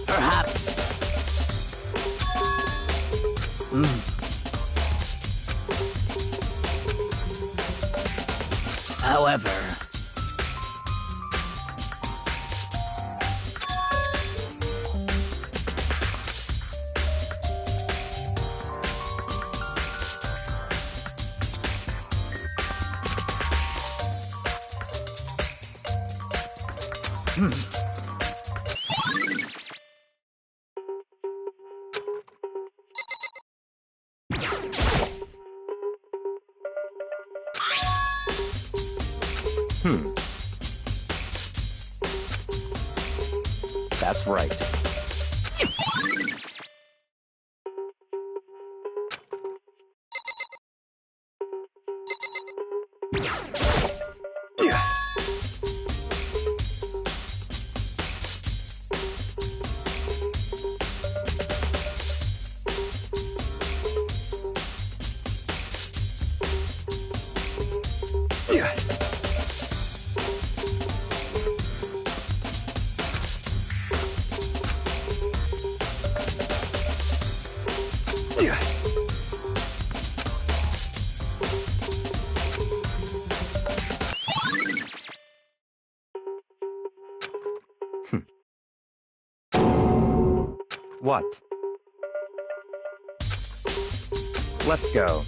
Perhaps. However... That's right. What? Let's go.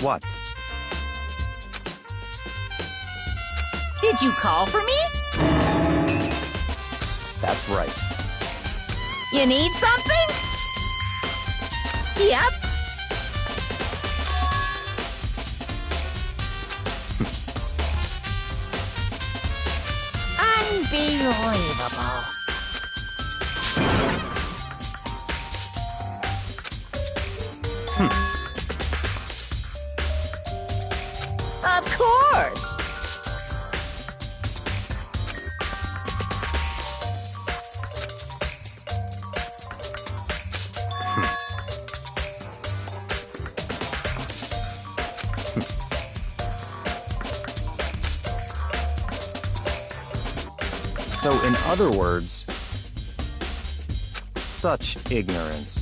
What? Did you call for me? That's right. You need something? Yep. Unbelievable. Of course. So, in other words, such ignorance.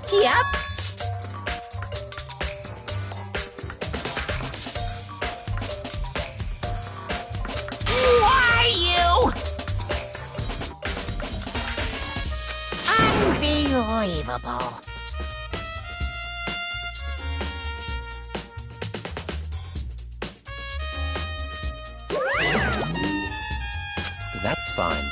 Yep. Why you? Unbelievable. That's fine.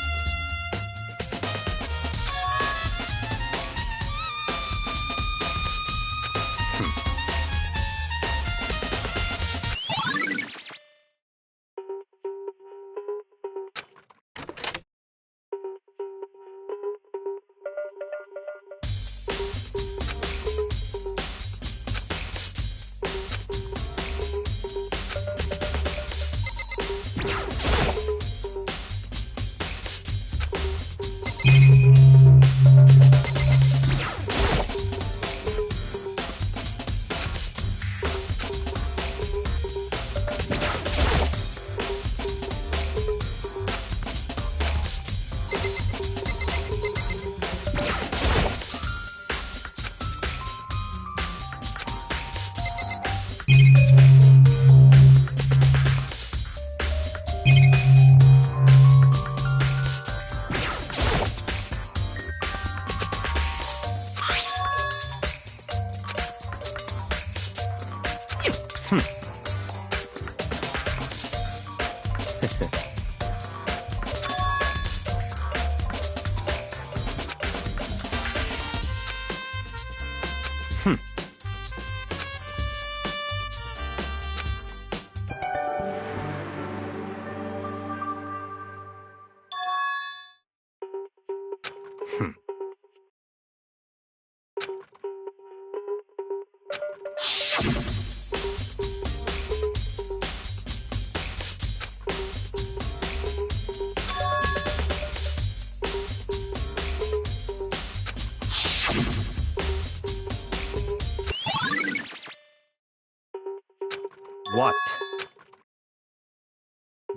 What?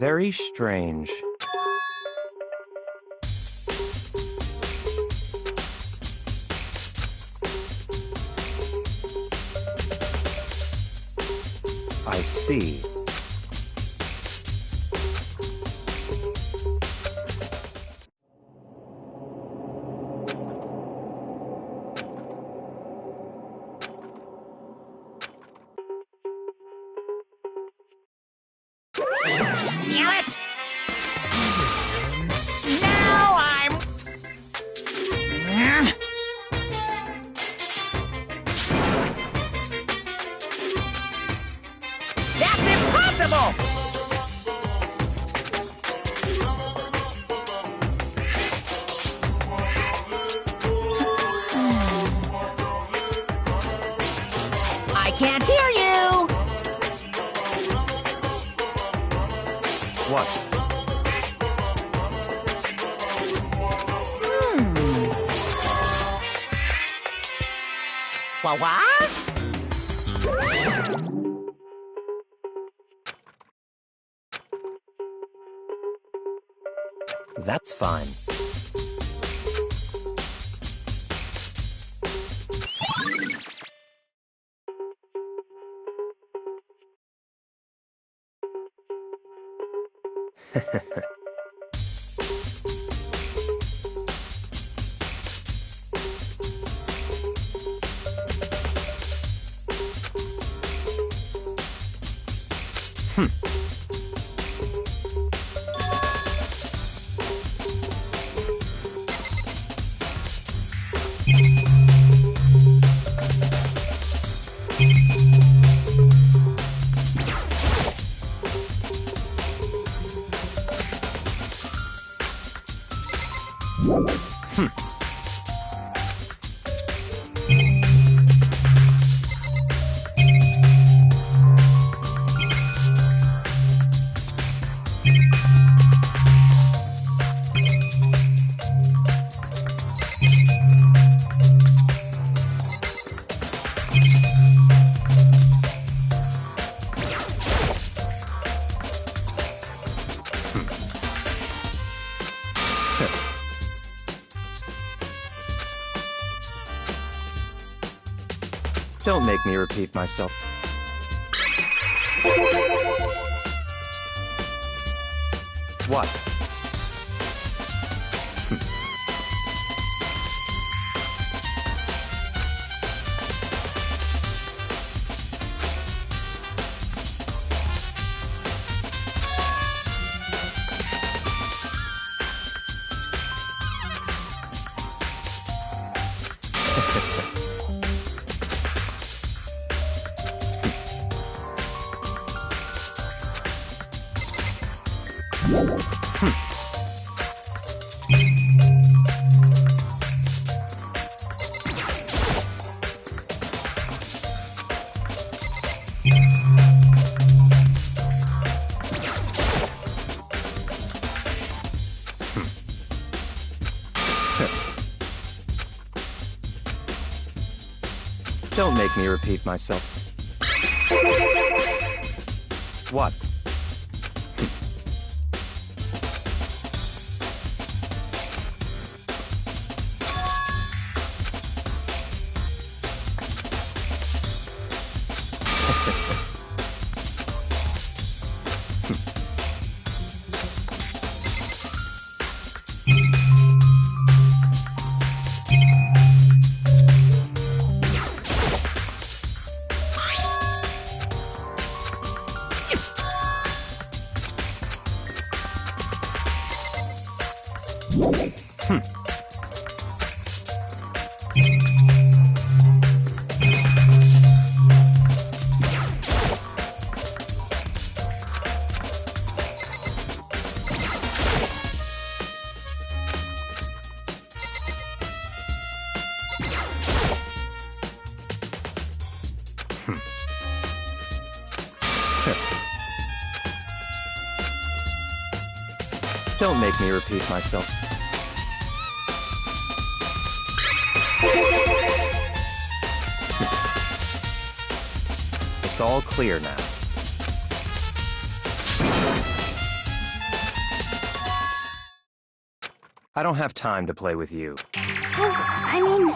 Very strange. I see. Damn it! Now I'm... That's impossible! I can't hear you! What? What? That's fine. Don't make me repeat myself. What? Don't make me repeat myself. What? Don't make me repeat myself. It's all clear now. I don't have time to play with you. 'Cause, I mean...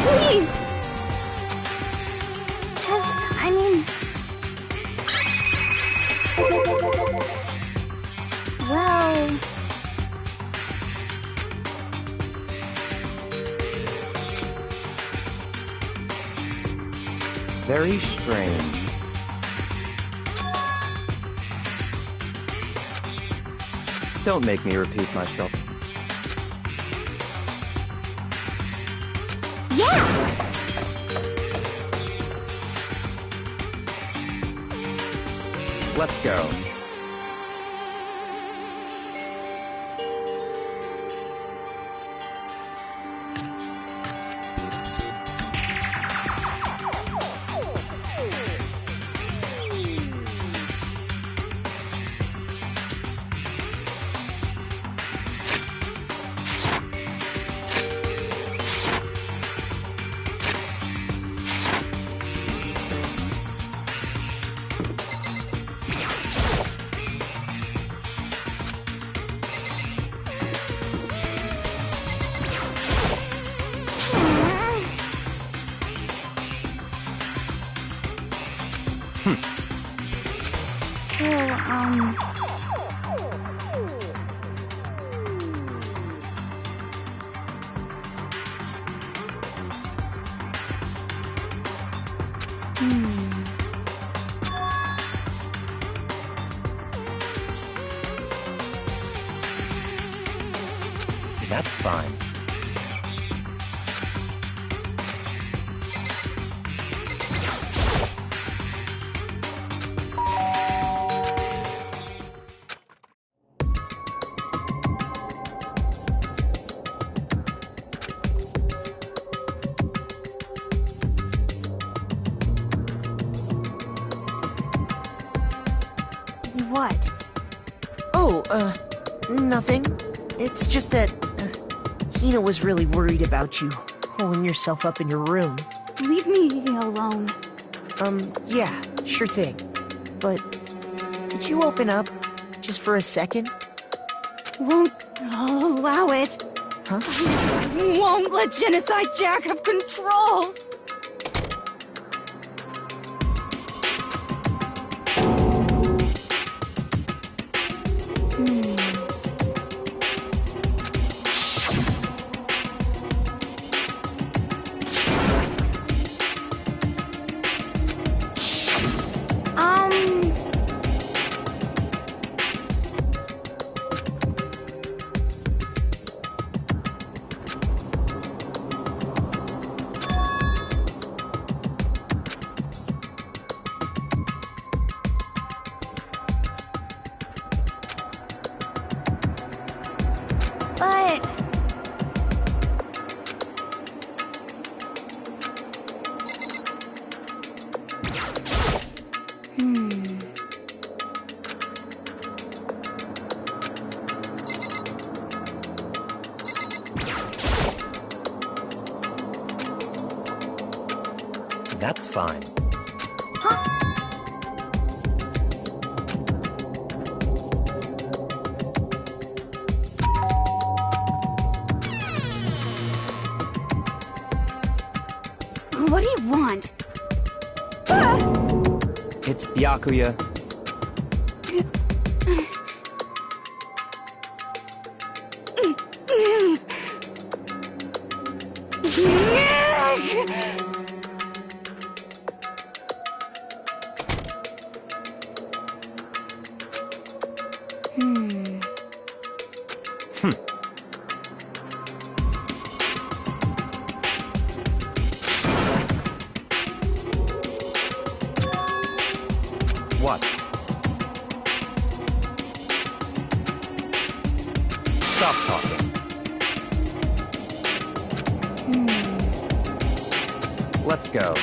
Please! 'Cause, I mean... Well... Very strange. Don't make me repeat myself. Yeah! Let's go. So, That's fine. What? Oh, nothing. It's just that, Hina was really worried about you, holding yourself up in your room. leave me alone. Yeah, sure thing. But, could you open up, just for a second? Won't allow it. Huh? Won't let Genocide Jack have control. But... That's fine. What do you want? It's Byakuya. What? Stop talking. Let's go.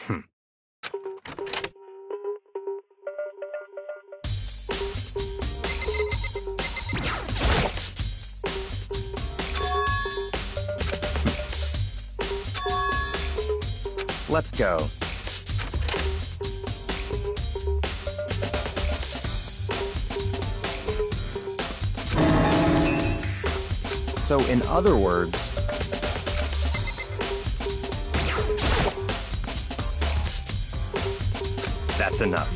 Hmm. Let's go. So, in other words, that's enough.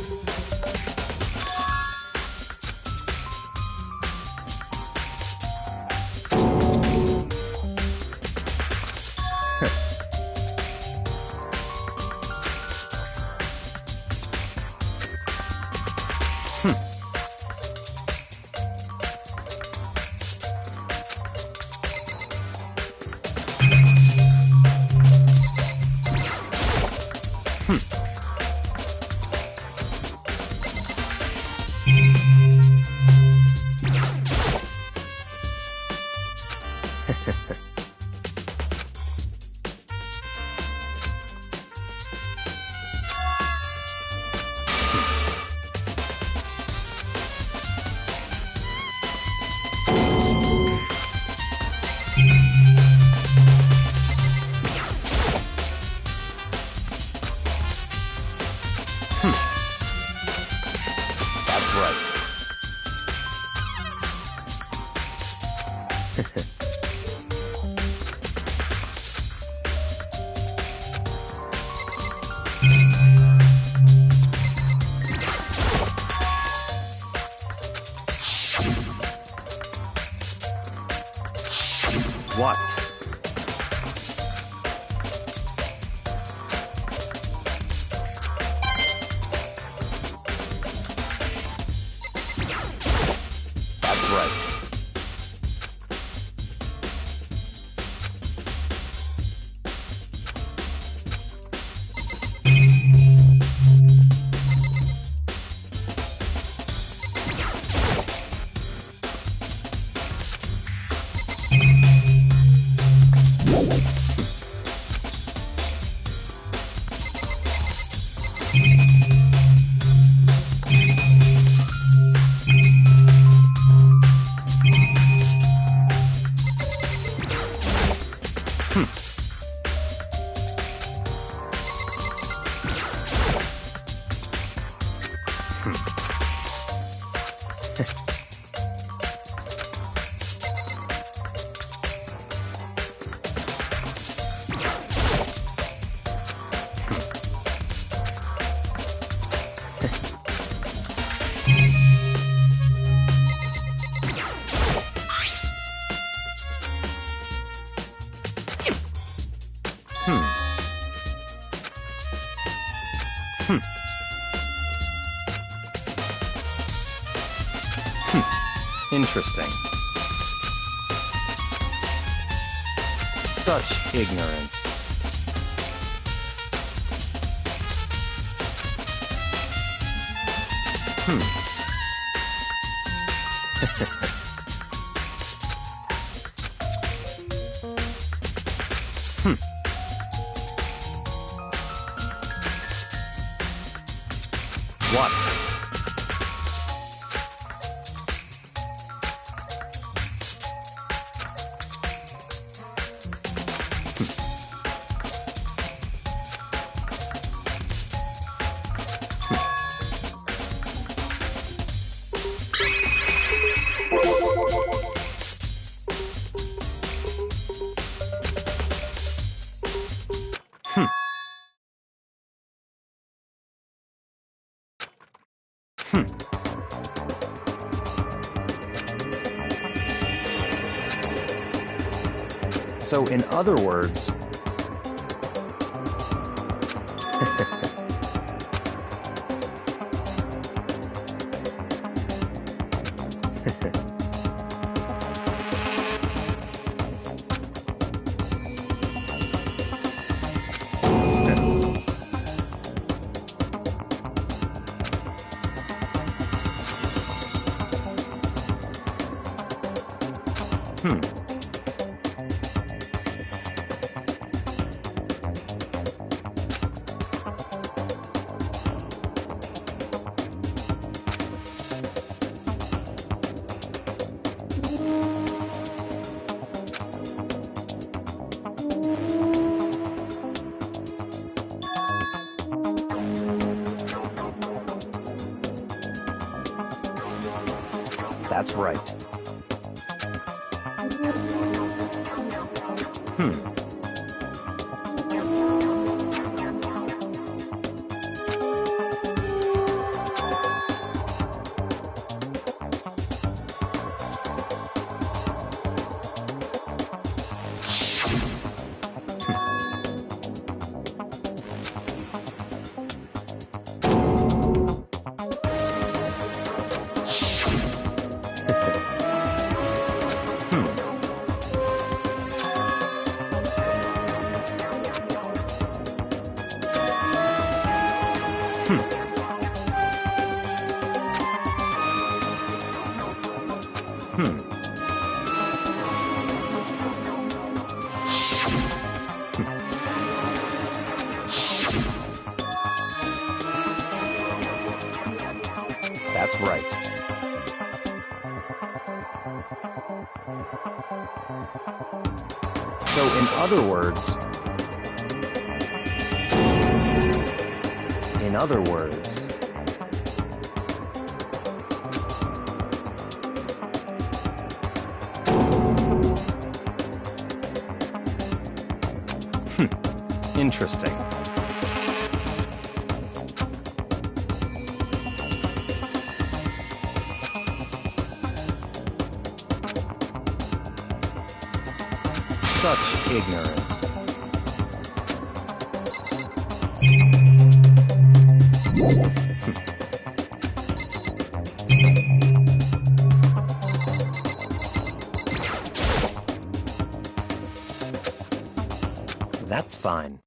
That's right. What? That's right. Interesting. Such ignorance. What? So, in other words, That's right. Hmm. That's right. So, in other words... Interesting. Such ignorance. That's fine.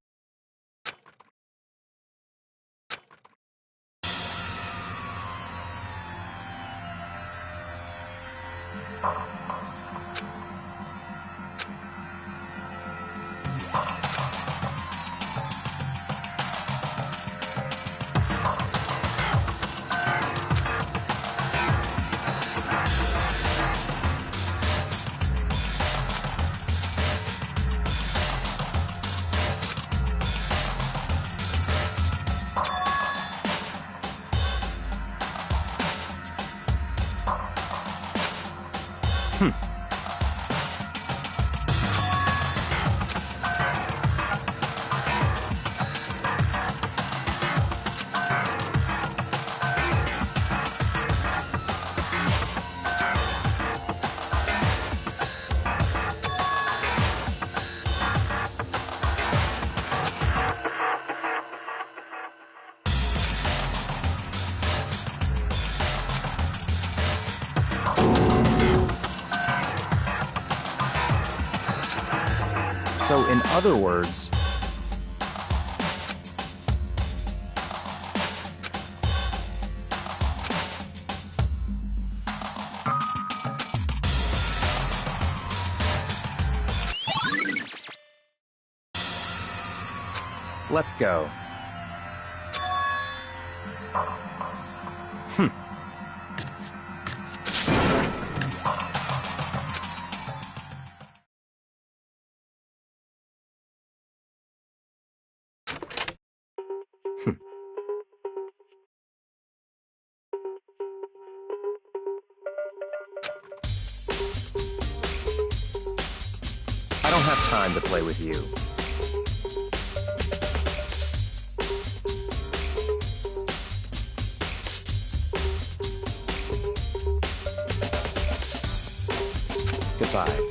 So, in other words... Let's go. I don't have time to play with you. Goodbye.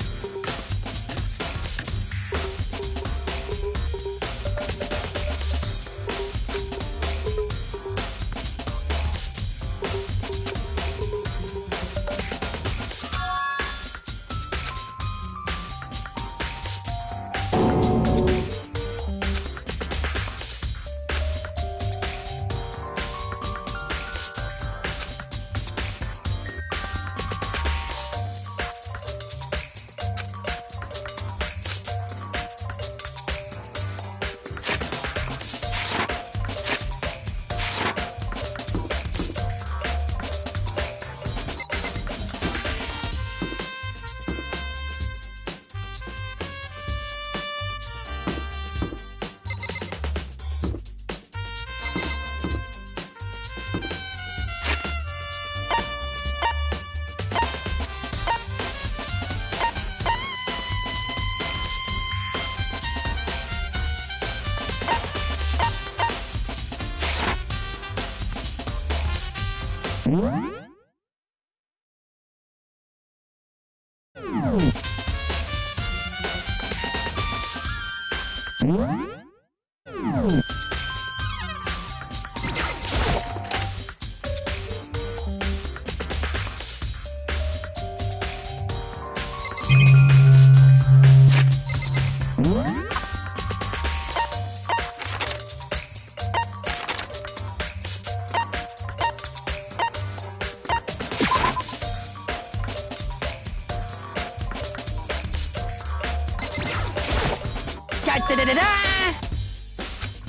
Da-da-da-da-da!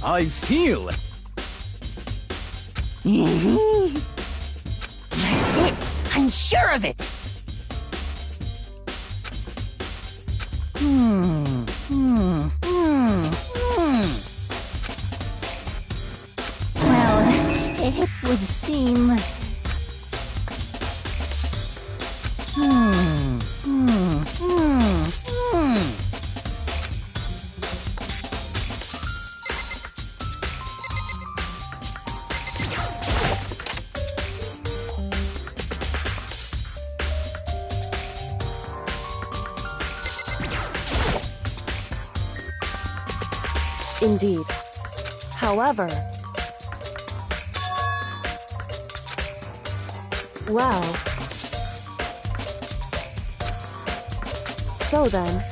I feel. That's it! I'm sure of it! Well, it would seem... Indeed. However... Well... So then...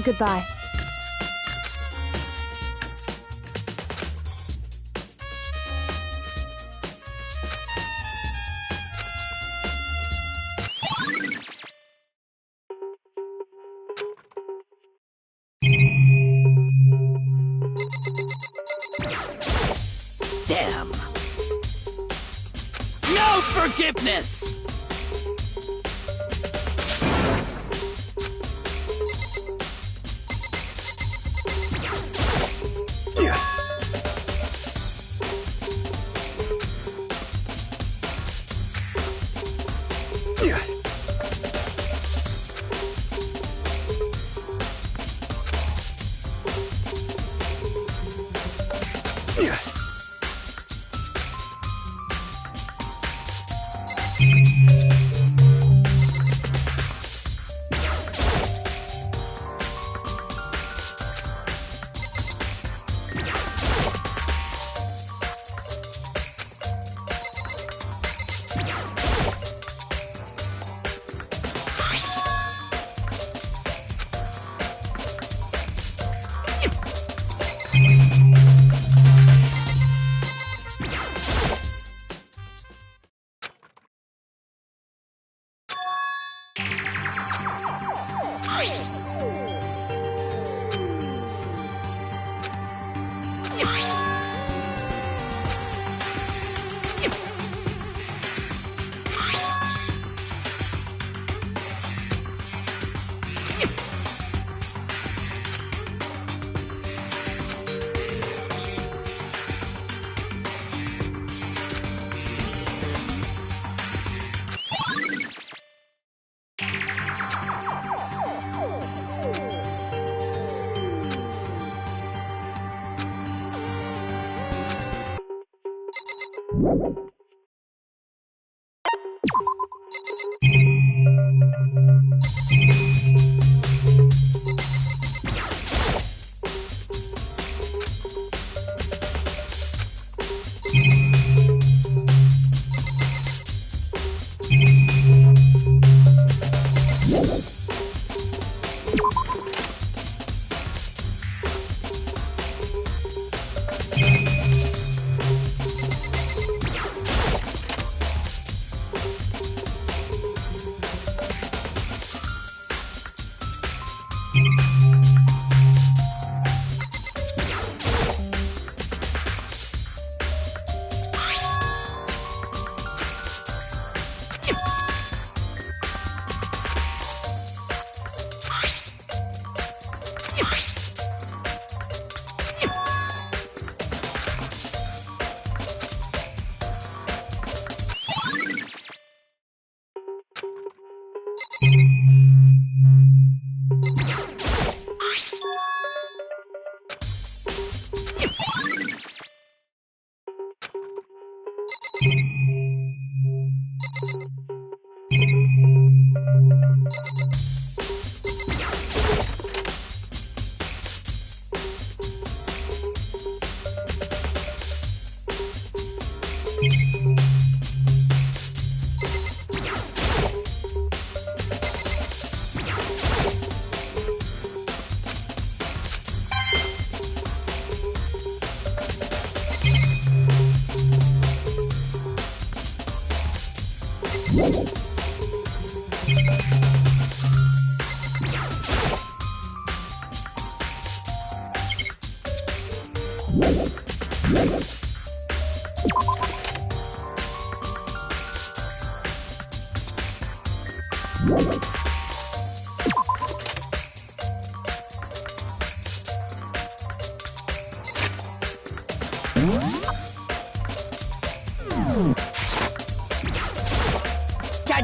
Goodbye. Damn. No forgiveness!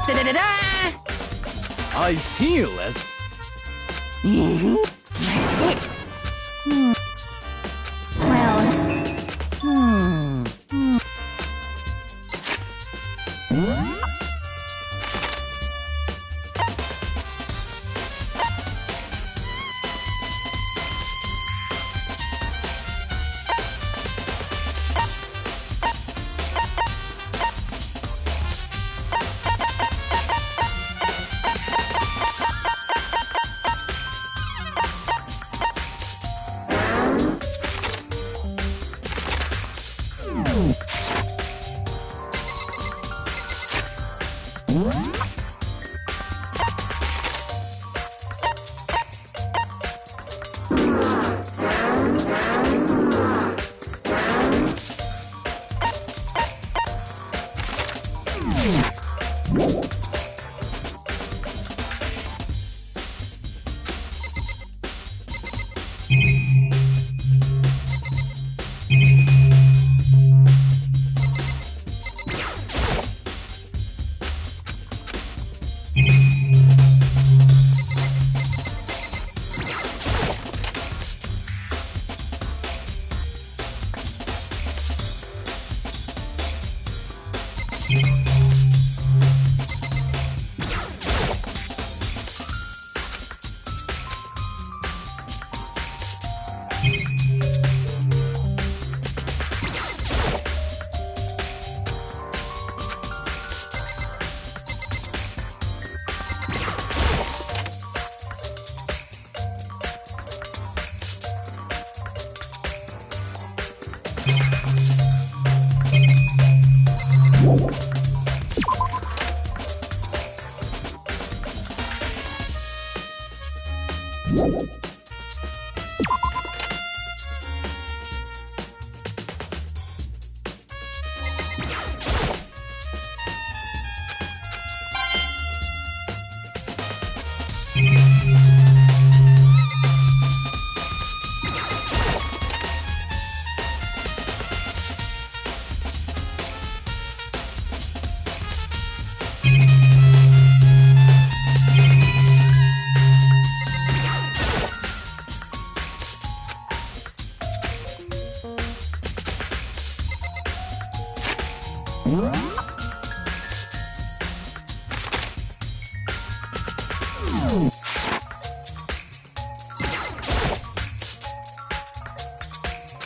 Da-da-da-da-da! I feel as That's it.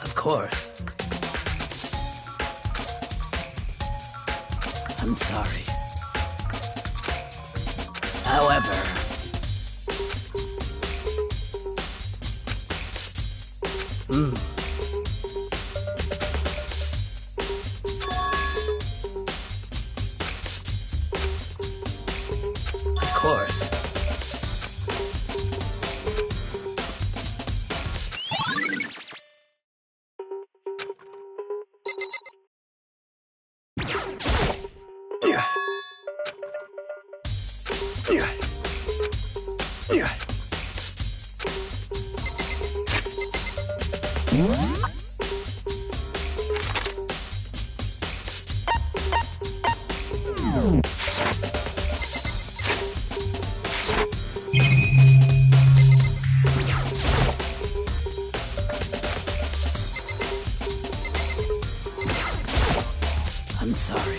of course. I'm sorry. However, of course. I'm sorry.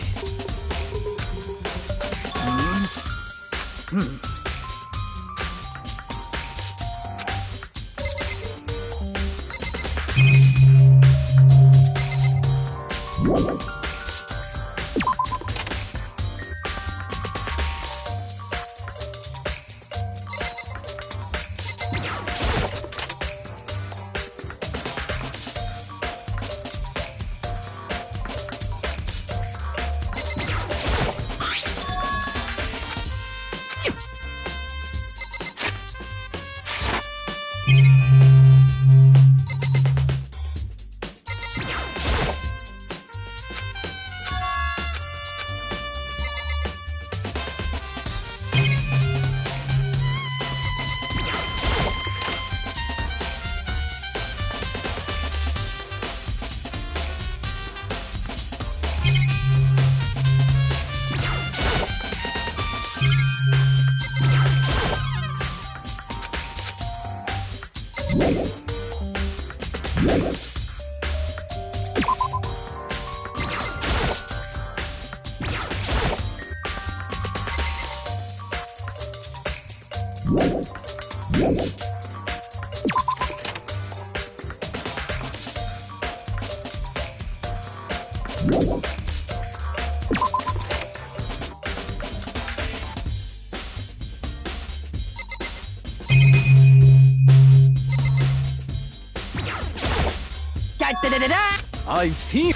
Da-da-da-da-da! I feel.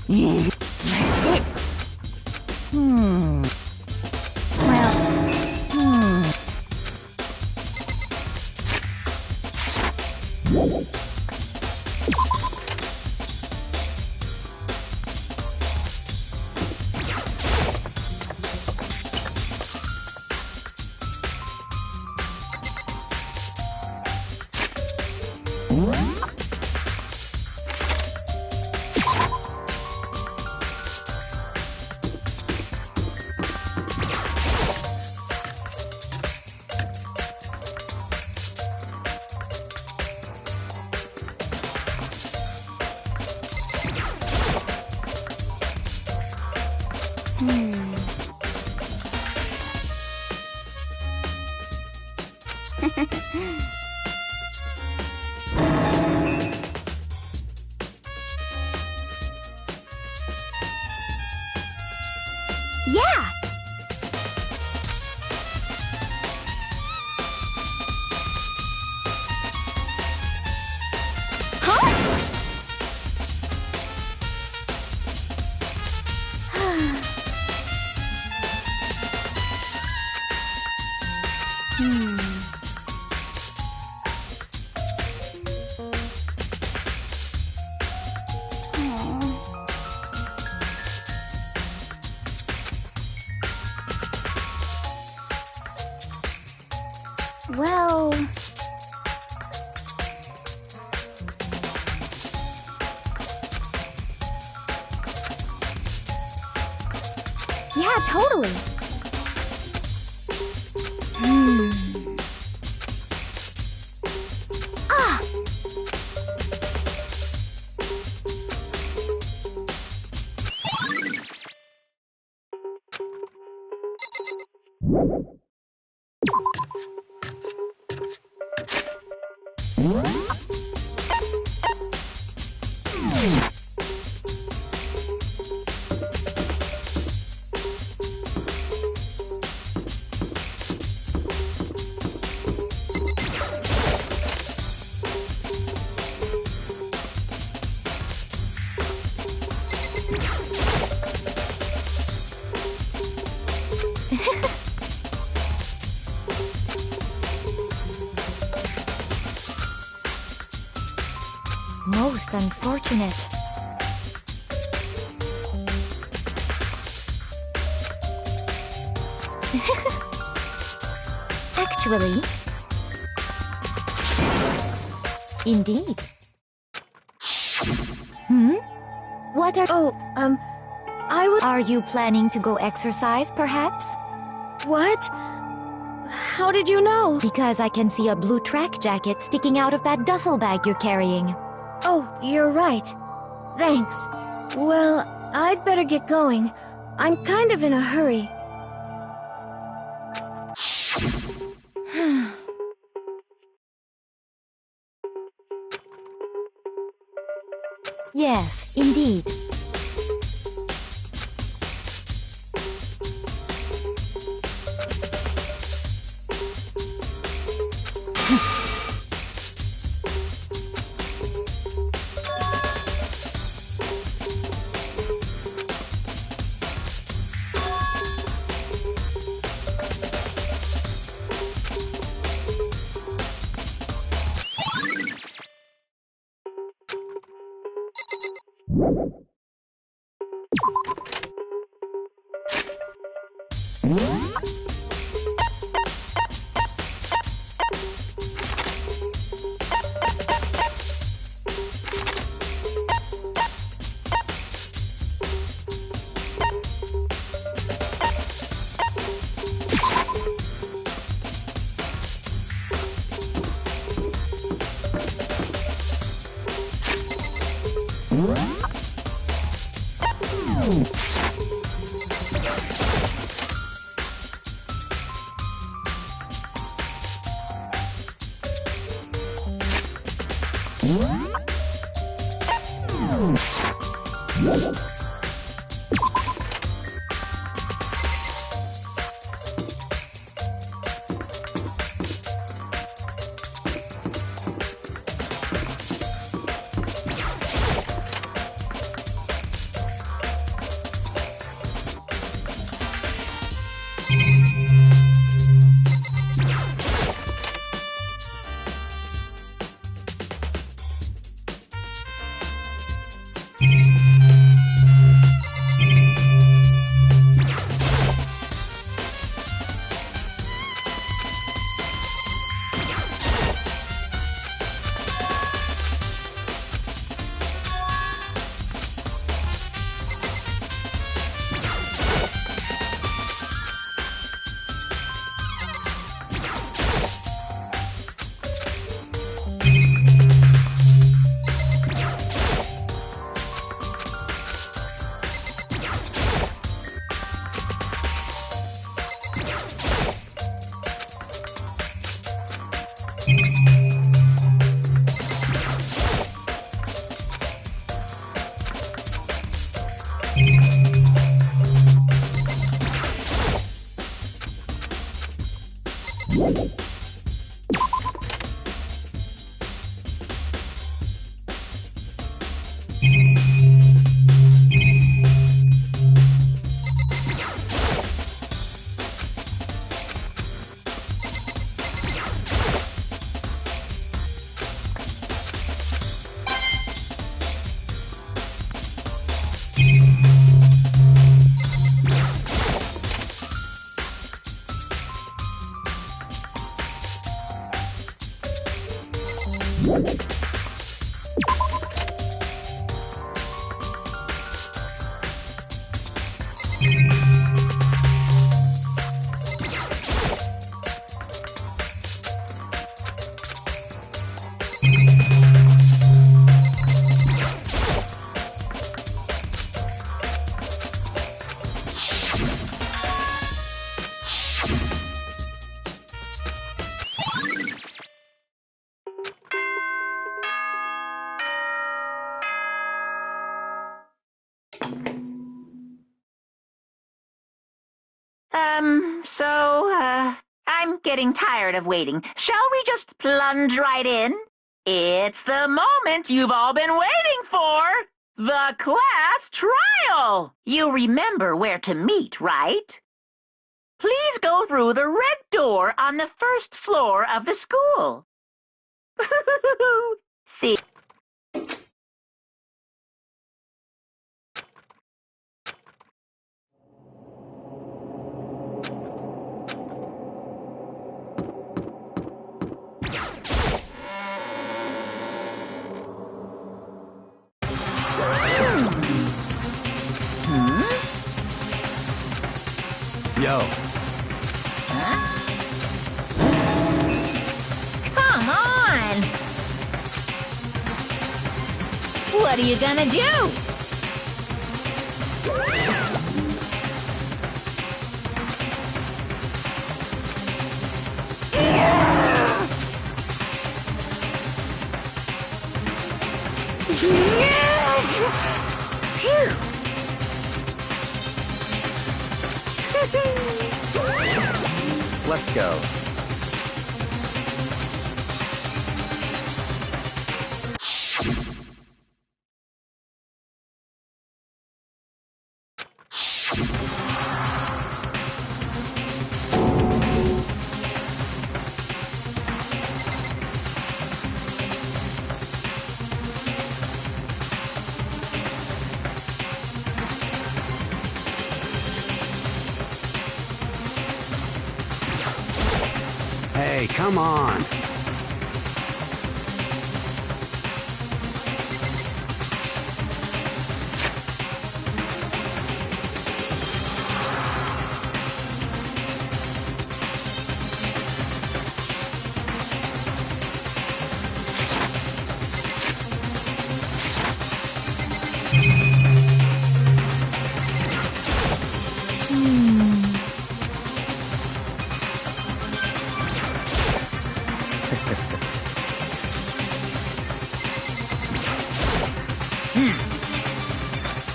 That's it. Yeah! Well... Yeah, totally. Ah! Most unfortunate. Actually... Indeed. What are... Oh, I would... Are you planning to go exercise, perhaps? What? How did you know? Because I can see a blue track jacket sticking out of that duffel bag you're carrying. Oh, you're right. Thanks. Well, I'd better get going. I'm kind of in a hurry. Yes, indeed. I'm getting tired of waiting. Shall we just plunge right in? It's the moment you've all been waiting for! The class trial! You remember where to meet, right? Please go through the red door on the first floor of the school. See? Yo. Come on! What are you gonna do? Let's go. Hey, come on.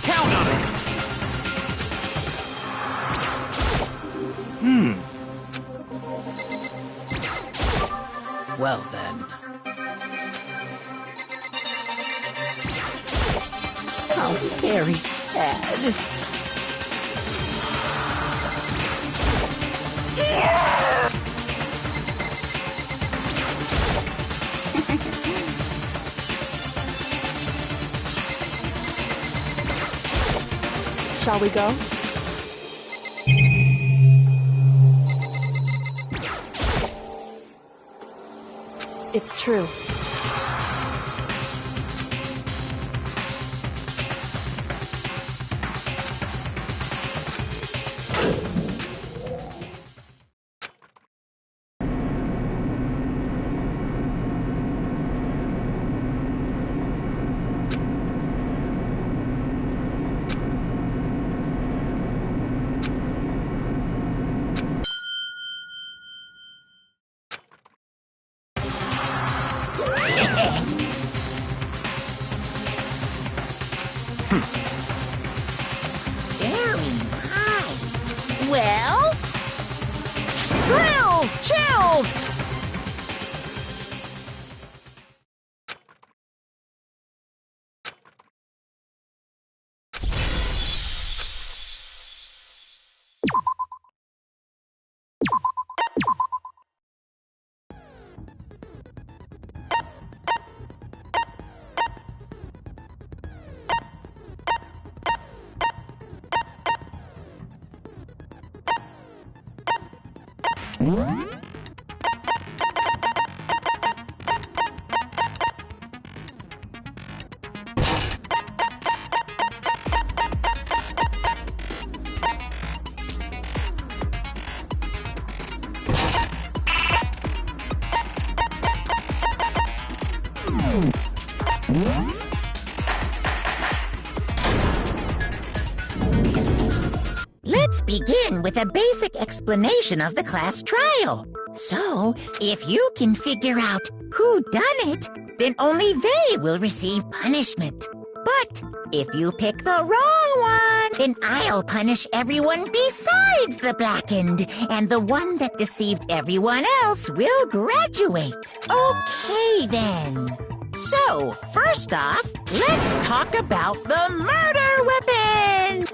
Count on it! Well then. How very sad. Shall we go? It's true. Very nice. Well? Thrills! Chills! Let's begin with a basic explanation of the class trial. So, if you can figure out who done it, then only they will receive punishment. But if you pick the wrong one, then I'll punish everyone besides the blackened, and the one that deceived everyone else will graduate. Okay, then. So, first off, let's talk about the murder weapon!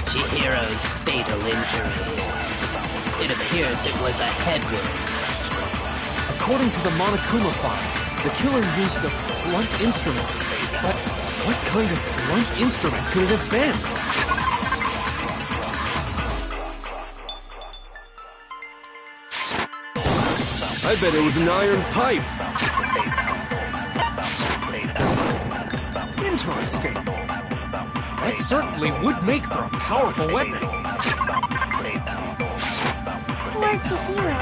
Chihiro's fatal injury. It appears it was a head wound. According to the Monokuma file, the killer used a blunt instrument. But what kind of blunt instrument could it have been? I bet it was an iron pipe. Interesting. That certainly would make for a powerful weapon. Poor Chihiro.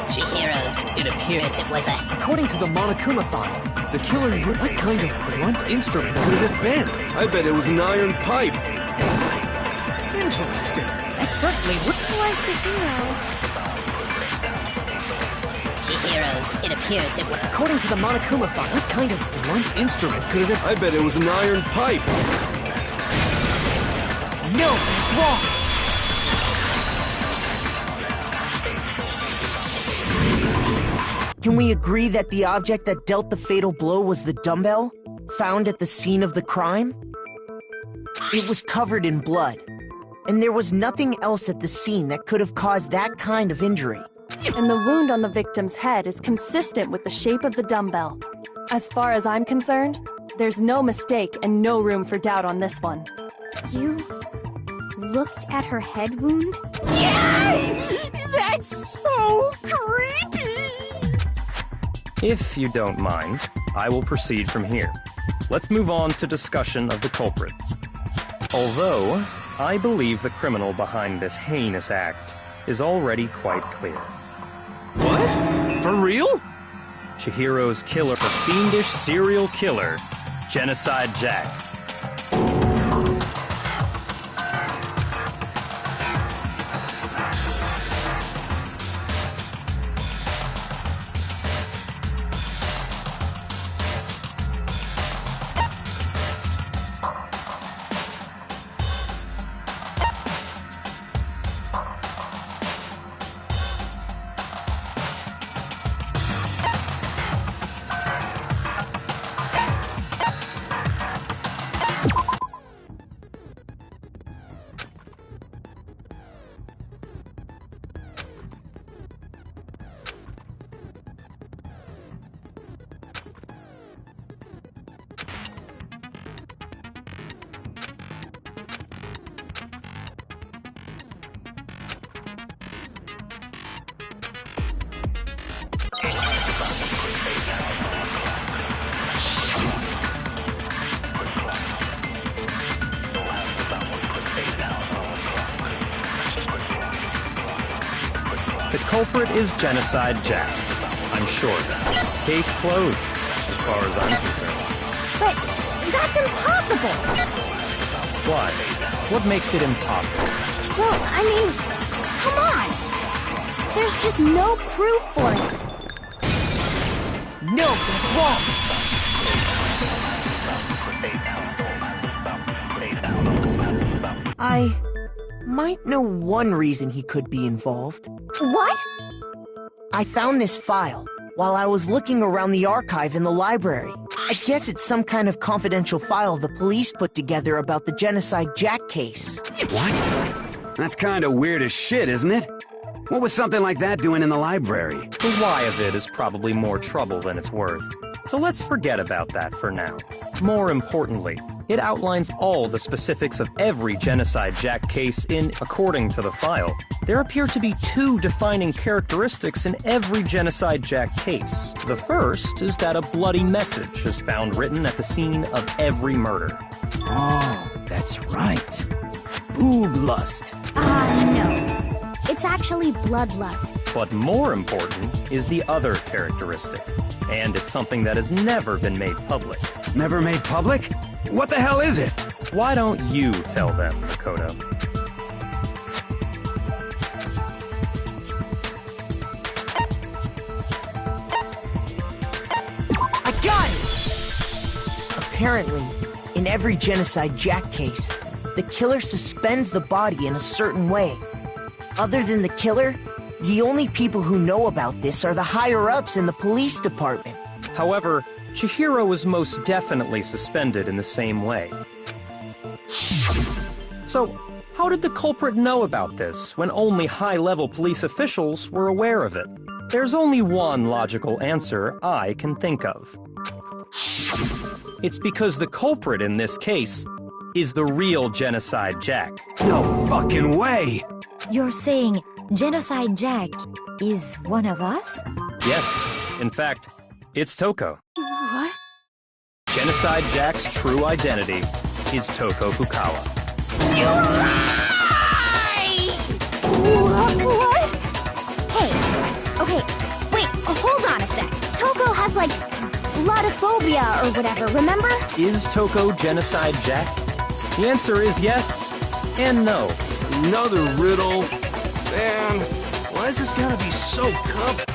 Chihiro's, it appears it was a... According to the Monokuma file, the killer used... What kind of blunt instrument could it have been? I bet it was an iron pipe. Interesting. That certainly would... Poor Chihiro. Chihiro's, it appears it was... According to the Monokuma file, what kind of blunt instrument could it have... I bet it was an iron pipe. No, that's wrong! Can we agree that the object that dealt the fatal blow was the dumbbell, found at the scene of the crime? It was covered in blood, and there was nothing else at the scene that could have caused that kind of injury. And the wound on the victim's head is consistent with the shape of the dumbbell. As far as I'm concerned, there's no mistake and no room for doubt on this one. You looked at her head wound? Yes! That's so creepy! If you don't mind, I will proceed from here. Let's move on to discussion of the culprit. Although, I believe the criminal behind this heinous act is already quite clear. What? For real? Chihiro's killer, the fiendish serial killer, Genocide Jack. The culprit is Genocide Jack. I'm sure of that. Case closed, as far as I'm concerned. But that's impossible! Why? What makes it impossible? Well, I mean, come on! There's just no proof for it. No, that's wrong! I might know one reason he could be involved. What? I found this file while I was looking around the archive in the library. I guess it's some kind of confidential file the police put together about the Genocide Jack case. What? That's kind of weird as shit, isn't it? What was something like that doing in the library? The why of it is probably more trouble than it's worth. So let's forget about that for now. More importantly, it outlines all the specifics of every Genocide Jack case according to the file, there appear to be two defining characteristics in every Genocide Jack case. The first is that a bloody message is found written at the scene of every murder. Oh, that's right. Boob lust. No. It's actually bloodlust. But more important is the other characteristic, and it's something that has never been made public. Never made public? What the hell is it? Why don't you tell them, Makoto? I got it! Apparently, in every Genocide Jack case, the killer suspends the body in a certain way. Other than the killer, the only people who know about this are the higher-ups in the police department. However, Chihiro was most definitely suspended in the same way. So, how did the culprit know about this when only high-level police officials were aware of it? There's only one logical answer I can think of. It's because the culprit in this case is the real Genocide Jack. No fucking way! You're saying Genocide Jack is one of us? Yes, in fact, it's Toko. What? Genocide Jack's true identity is Toko Fukawa. You lie! What? Hey, okay, wait, hold on a sec. Toko has, like, blotophobia or whatever, remember? Is Toko Genocide Jack? The answer is yes and no. Another riddle? Man, why is this gotta be so complicated?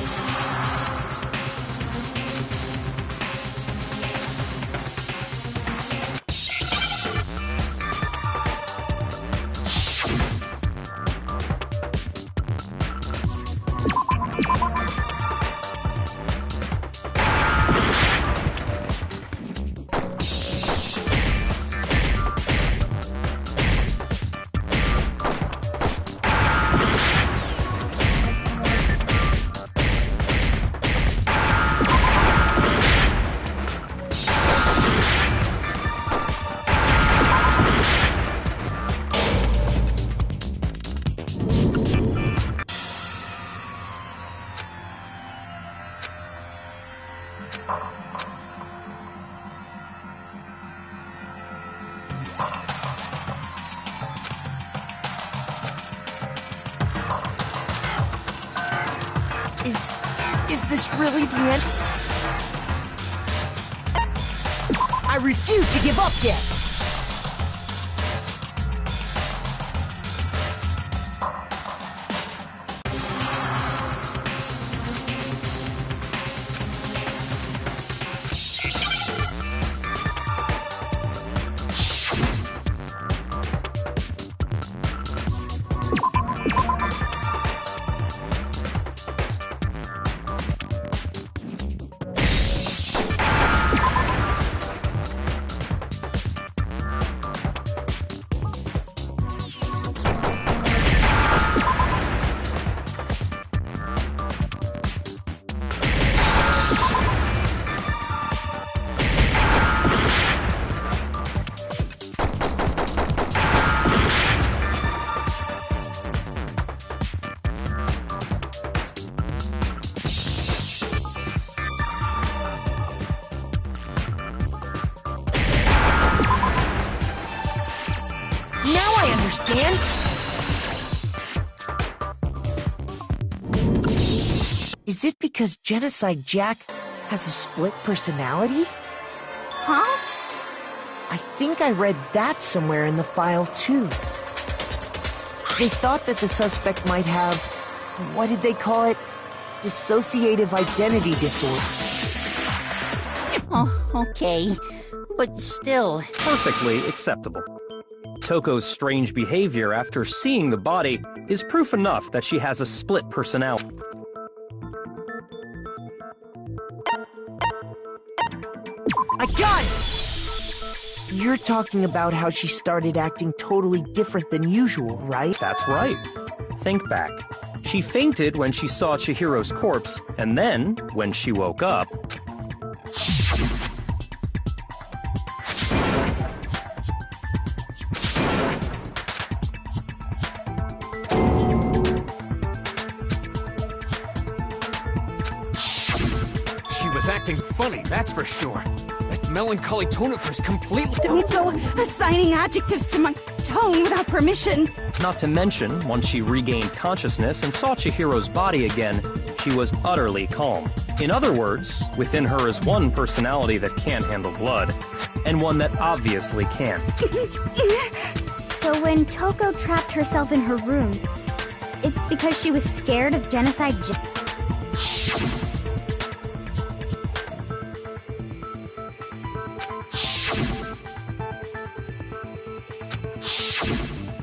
Is this really the end? I refuse to give up yet! Now I understand! Is it because Genocide Jack has a split personality? Huh? I think I read that somewhere in the file, too. They thought that the suspect might have, what did they call it? Dissociative identity disorder. Oh, okay. But still... Perfectly acceptable. Toko's strange behavior after seeing the body is proof enough that she has a split personality. I got it! You're talking about how she started acting totally different than usual, right? That's right. Think back. She fainted when she saw Chihiro's corpse, and then, when she woke up... She was acting funny, that's for sure. That melancholy tone of hers completely... Don't go assigning adjectives to my tone without permission. Not to mention, once she regained consciousness and saw Chihiro's body again, she was utterly calm. In other words, within her is one personality that can't handle blood, and one that obviously can. So when Toko trapped herself in her room, it's because she was scared of Genocide Jack?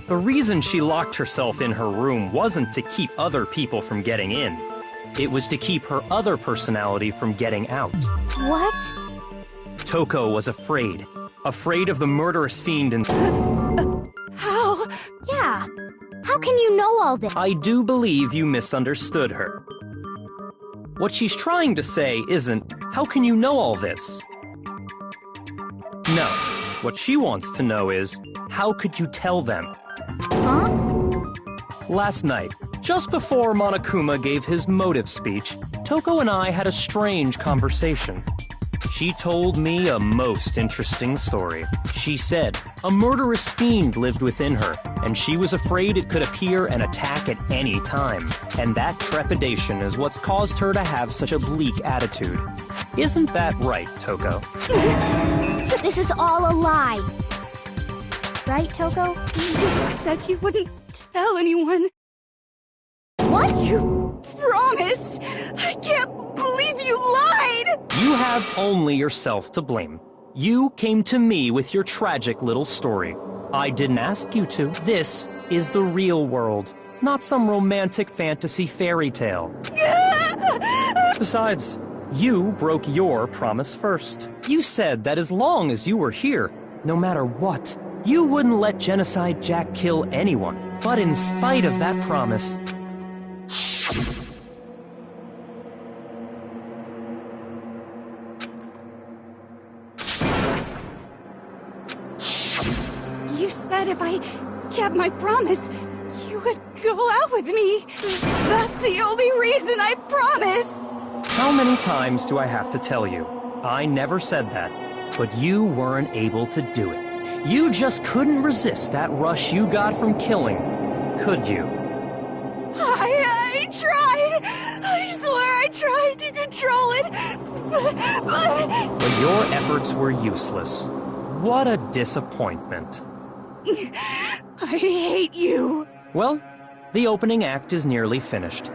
The reason she locked herself in her room wasn't to keep other people from getting in. It was to keep her other personality from getting out. What? Toko was afraid. Afraid of the murderous fiend and... How? Yeah. How can you know all this? I do believe you misunderstood her. What she's trying to say isn't, how can you know all this? No. What she wants to know is, how could you tell them? Huh? Last night, just before Monokuma gave his motive speech, Toko and I had a strange conversation. She told me a most interesting story. She said a murderous fiend lived within her, and she was afraid it could appear and attack at any time. And that trepidation is what's caused her to have such a bleak attitude. Isn't that right, Toko? So this is all a lie. Right, Toko? You said you wouldn't tell anyone. What? You promised! I can't believe you lied! You have only yourself to blame. You came to me with your tragic little story. I didn't ask you to. This is the real world, not some romantic fantasy fairy tale. Besides, you broke your promise first. You said that as long as you were here, no matter what, you wouldn't let Genocide Jack kill anyone. But in spite of that promise, You said if I kept my promise, you would go out with me. That's the only reason I promised. how many times do I have to tell you? I never said that, but you weren't able to do it. You just couldn't resist that rush you got from killing, could you? I tried. I swear I tried to control it, But your efforts were useless. What a disappointment. I hate you. Well, the opening act is nearly finished.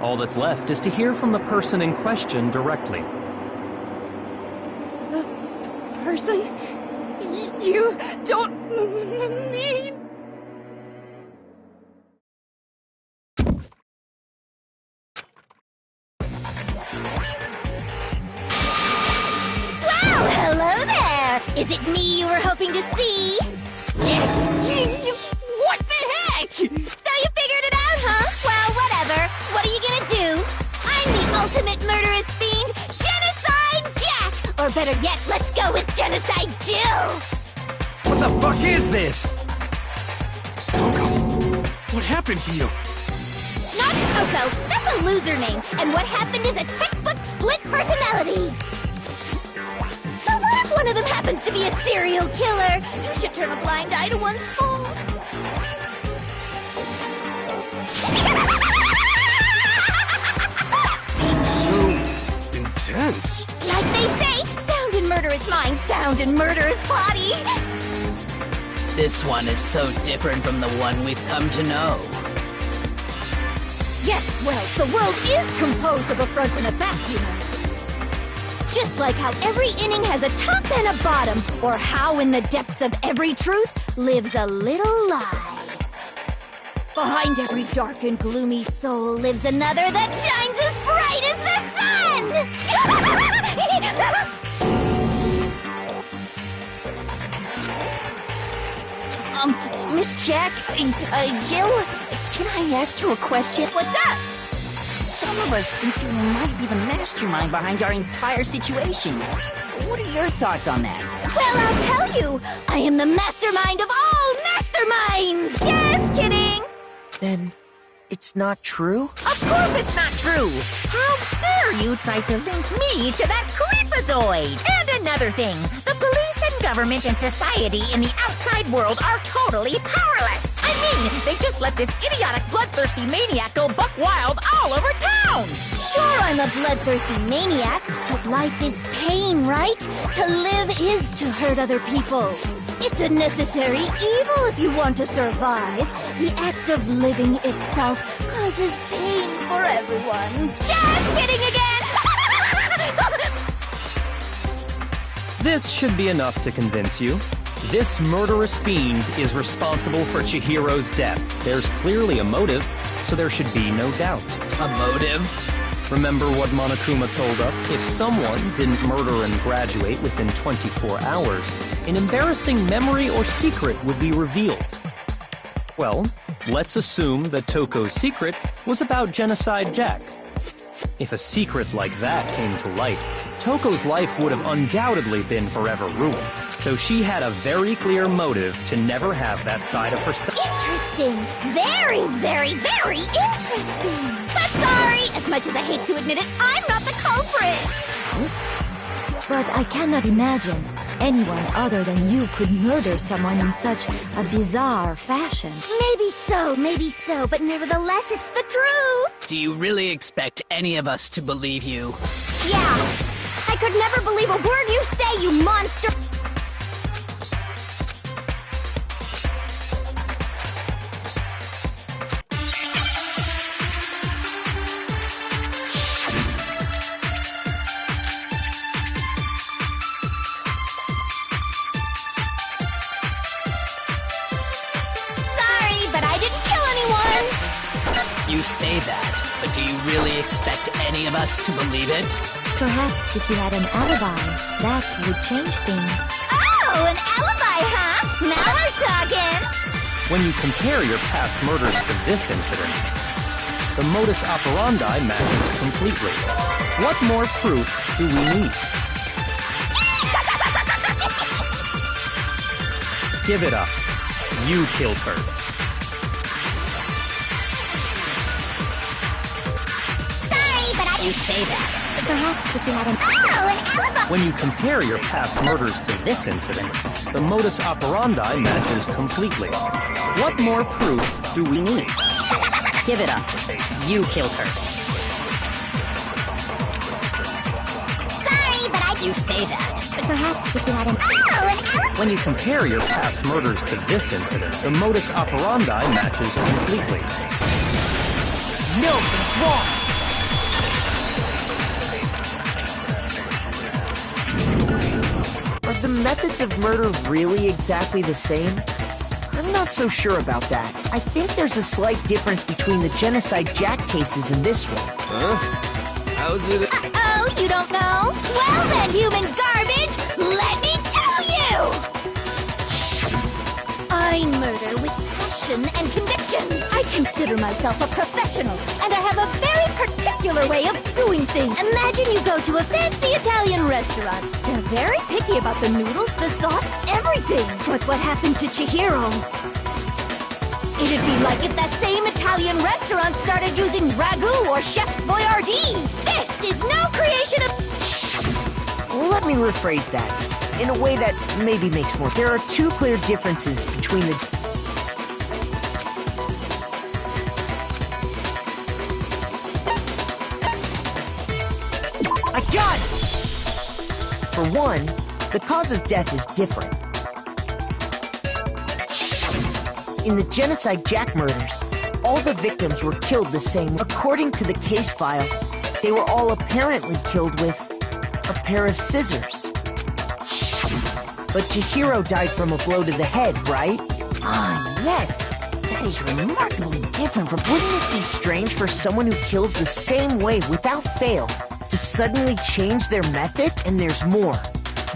All that's left is to hear from the person in question directly. The person you don't mean. Well, hello there! Is it me you were hoping to see? What the heck? So you figured it out, huh? Well, whatever. What are you gonna do? I'm the ultimate murderous fiend, Genocide Jack! Or better yet, let's go with Genocide Jill! What the fuck is this? Toko, what happened to you? Not Toko, that's a loser name, and what happened is a textbook split personality! So what if one of them happens to be a serial killer? You should turn a blind eye to one's faults. So intense. Like they say, sound in murderous mind, sound in murderous body. This one is so different from the one we've come to know. Yes, well, the world is composed of a front and a back, you know. Just like how every inning has a top and a bottom, or how in the depths of every truth lives a little lie. Behind every dark and gloomy soul lives another that shines as bright as the sun! Miss Jack, Jill, can I ask you a question? What's up? Some of us think you might be the mastermind behind our entire situation. What are your thoughts on that? Well, I'll tell you, I am the mastermind of all masterminds! Just kidding! Then it's not true? Of course it's not true! How dare you try to link me to that creepazoid? And another thing, the police and government and society in the outside world are totally powerless! I mean, they just let this idiotic bloodthirsty maniac go buck wild all over town! Sure, I'm a bloodthirsty maniac, but life is pain, right? To live is to hurt other people. It's a necessary evil if you want to survive. The act of living itself causes pain for everyone. Just kidding again! This should be enough to convince you. This murderous fiend is responsible for Chihiro's death. There's clearly a motive, so there should be no doubt. A motive? Remember what Monokuma told us? If someone didn't murder and graduate within 24 hours, an embarrassing memory or secret would be revealed. Well, let's assume that Toko's secret was about Genocide Jack. If a secret like that came to light, Toko's life would have undoubtedly been forever ruined. So she had a very clear motive to never have that side of herself. Interesting. Very, very, very interesting. But sorry, as much as I hate to admit it, I'm not the culprit. But I cannot imagine anyone other than you could murder someone in such a bizarre fashion. Maybe so, but nevertheless, it's the truth. Do you really expect any of us to believe you? Yeah, I could never believe a word you say, you monster. You say that, but do you really expect any of us to believe it? Perhaps if you had an alibi, that would change things. Oh, an alibi, huh? Now we're talking! When you compare your past murders to this incident, the modus operandi matches completely. What more proof do we need? Give it up. You killed her. You say that, but perhaps if you had an alibi. When you compare your past murders to this incident, the modus operandi matches completely. What more proof do we need? Give it up. You killed her. Sorry, but You say that, but perhaps if you had an alibi. When you compare your past murders to this incident, the modus operandi matches completely. Milton's wrong! Are the methods of murder really exactly the same? I'm not so sure about that. I think there's a slight difference between the Genocide Jack cases and this one. Huh? How's it? Uh-oh, you don't know? Well then, human garbage, let me tell you! I murder with passion and conviction. I consider myself a professional, and I have a very particular way of doing things. Imagine you go to a fancy Italian restaurant. They're very picky about the noodles, the sauce, everything. But what happened to Chihiro? It'd be like if that same Italian restaurant started using ragu or Chef Boyardee. This is no creation of... Let me rephrase that in a way that maybe makes more. There are two clear differences between the... I got it! For one, the cause of death is different. In the Genocide Jack murders, all the victims were killed the same. According to the case file, they were all apparently killed with a pair of scissors. But Chihiro died from a blow to the head, right? Ah, yes. That is remarkably different from... Wouldn't it be strange for someone who kills the same way without fail to suddenly change their method? And there's more.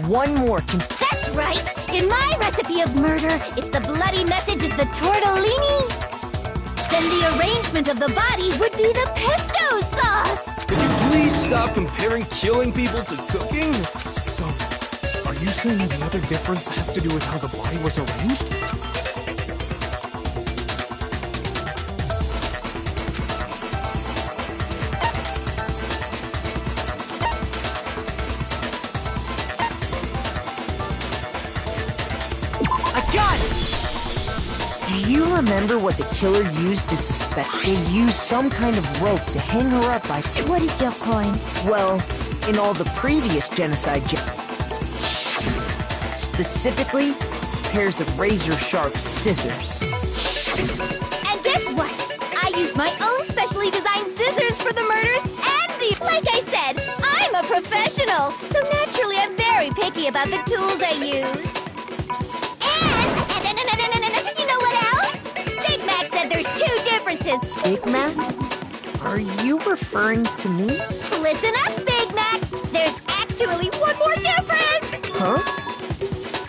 One more can... That's right! In my recipe of murder, if the bloody message is the tortellini, then the arrangement of the body would be the pesto sauce! Could you please stop comparing killing people to cooking? So, are you saying the other difference has to do with how the body was arranged? Do you remember what the killer used to suspect? They used some kind of rope to hang her up by... What is your point? Well, in all the previous Genocide specifically, pairs of razor-sharp scissors. And guess what? I used my own specially designed scissors for the murders and the... Like I said, I'm a professional, so naturally I'm very picky about the tools I use. And you know what else? Big Mac said there's two differences. Big Mac? Are you referring to me? Listen up, Big Mac. There's actually one more difference. Huh?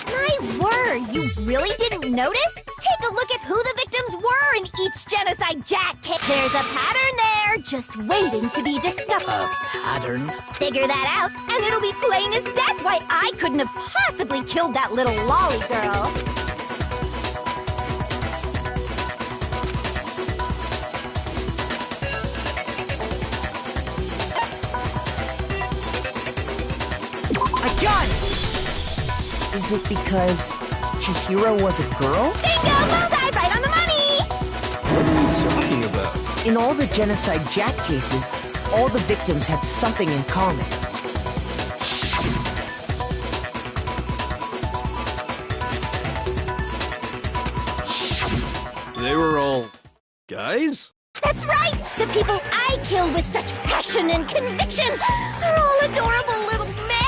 My word, you really didn't notice? Take a look at who the victims were in each Genocide Jack case. There's a pattern there, just waiting to be discovered. A pattern? Figure that out, and it'll be plain as death why I couldn't have possibly killed that little lolly girl. I Done! Is it because Chihiro was a girl? Bingo! Bullseye! Right on the money! What are you talking about? In all the Genocide Jack cases, all the victims had something in common. They were all guys? That's right! The people I killed with such passion and conviction are all adorable little men!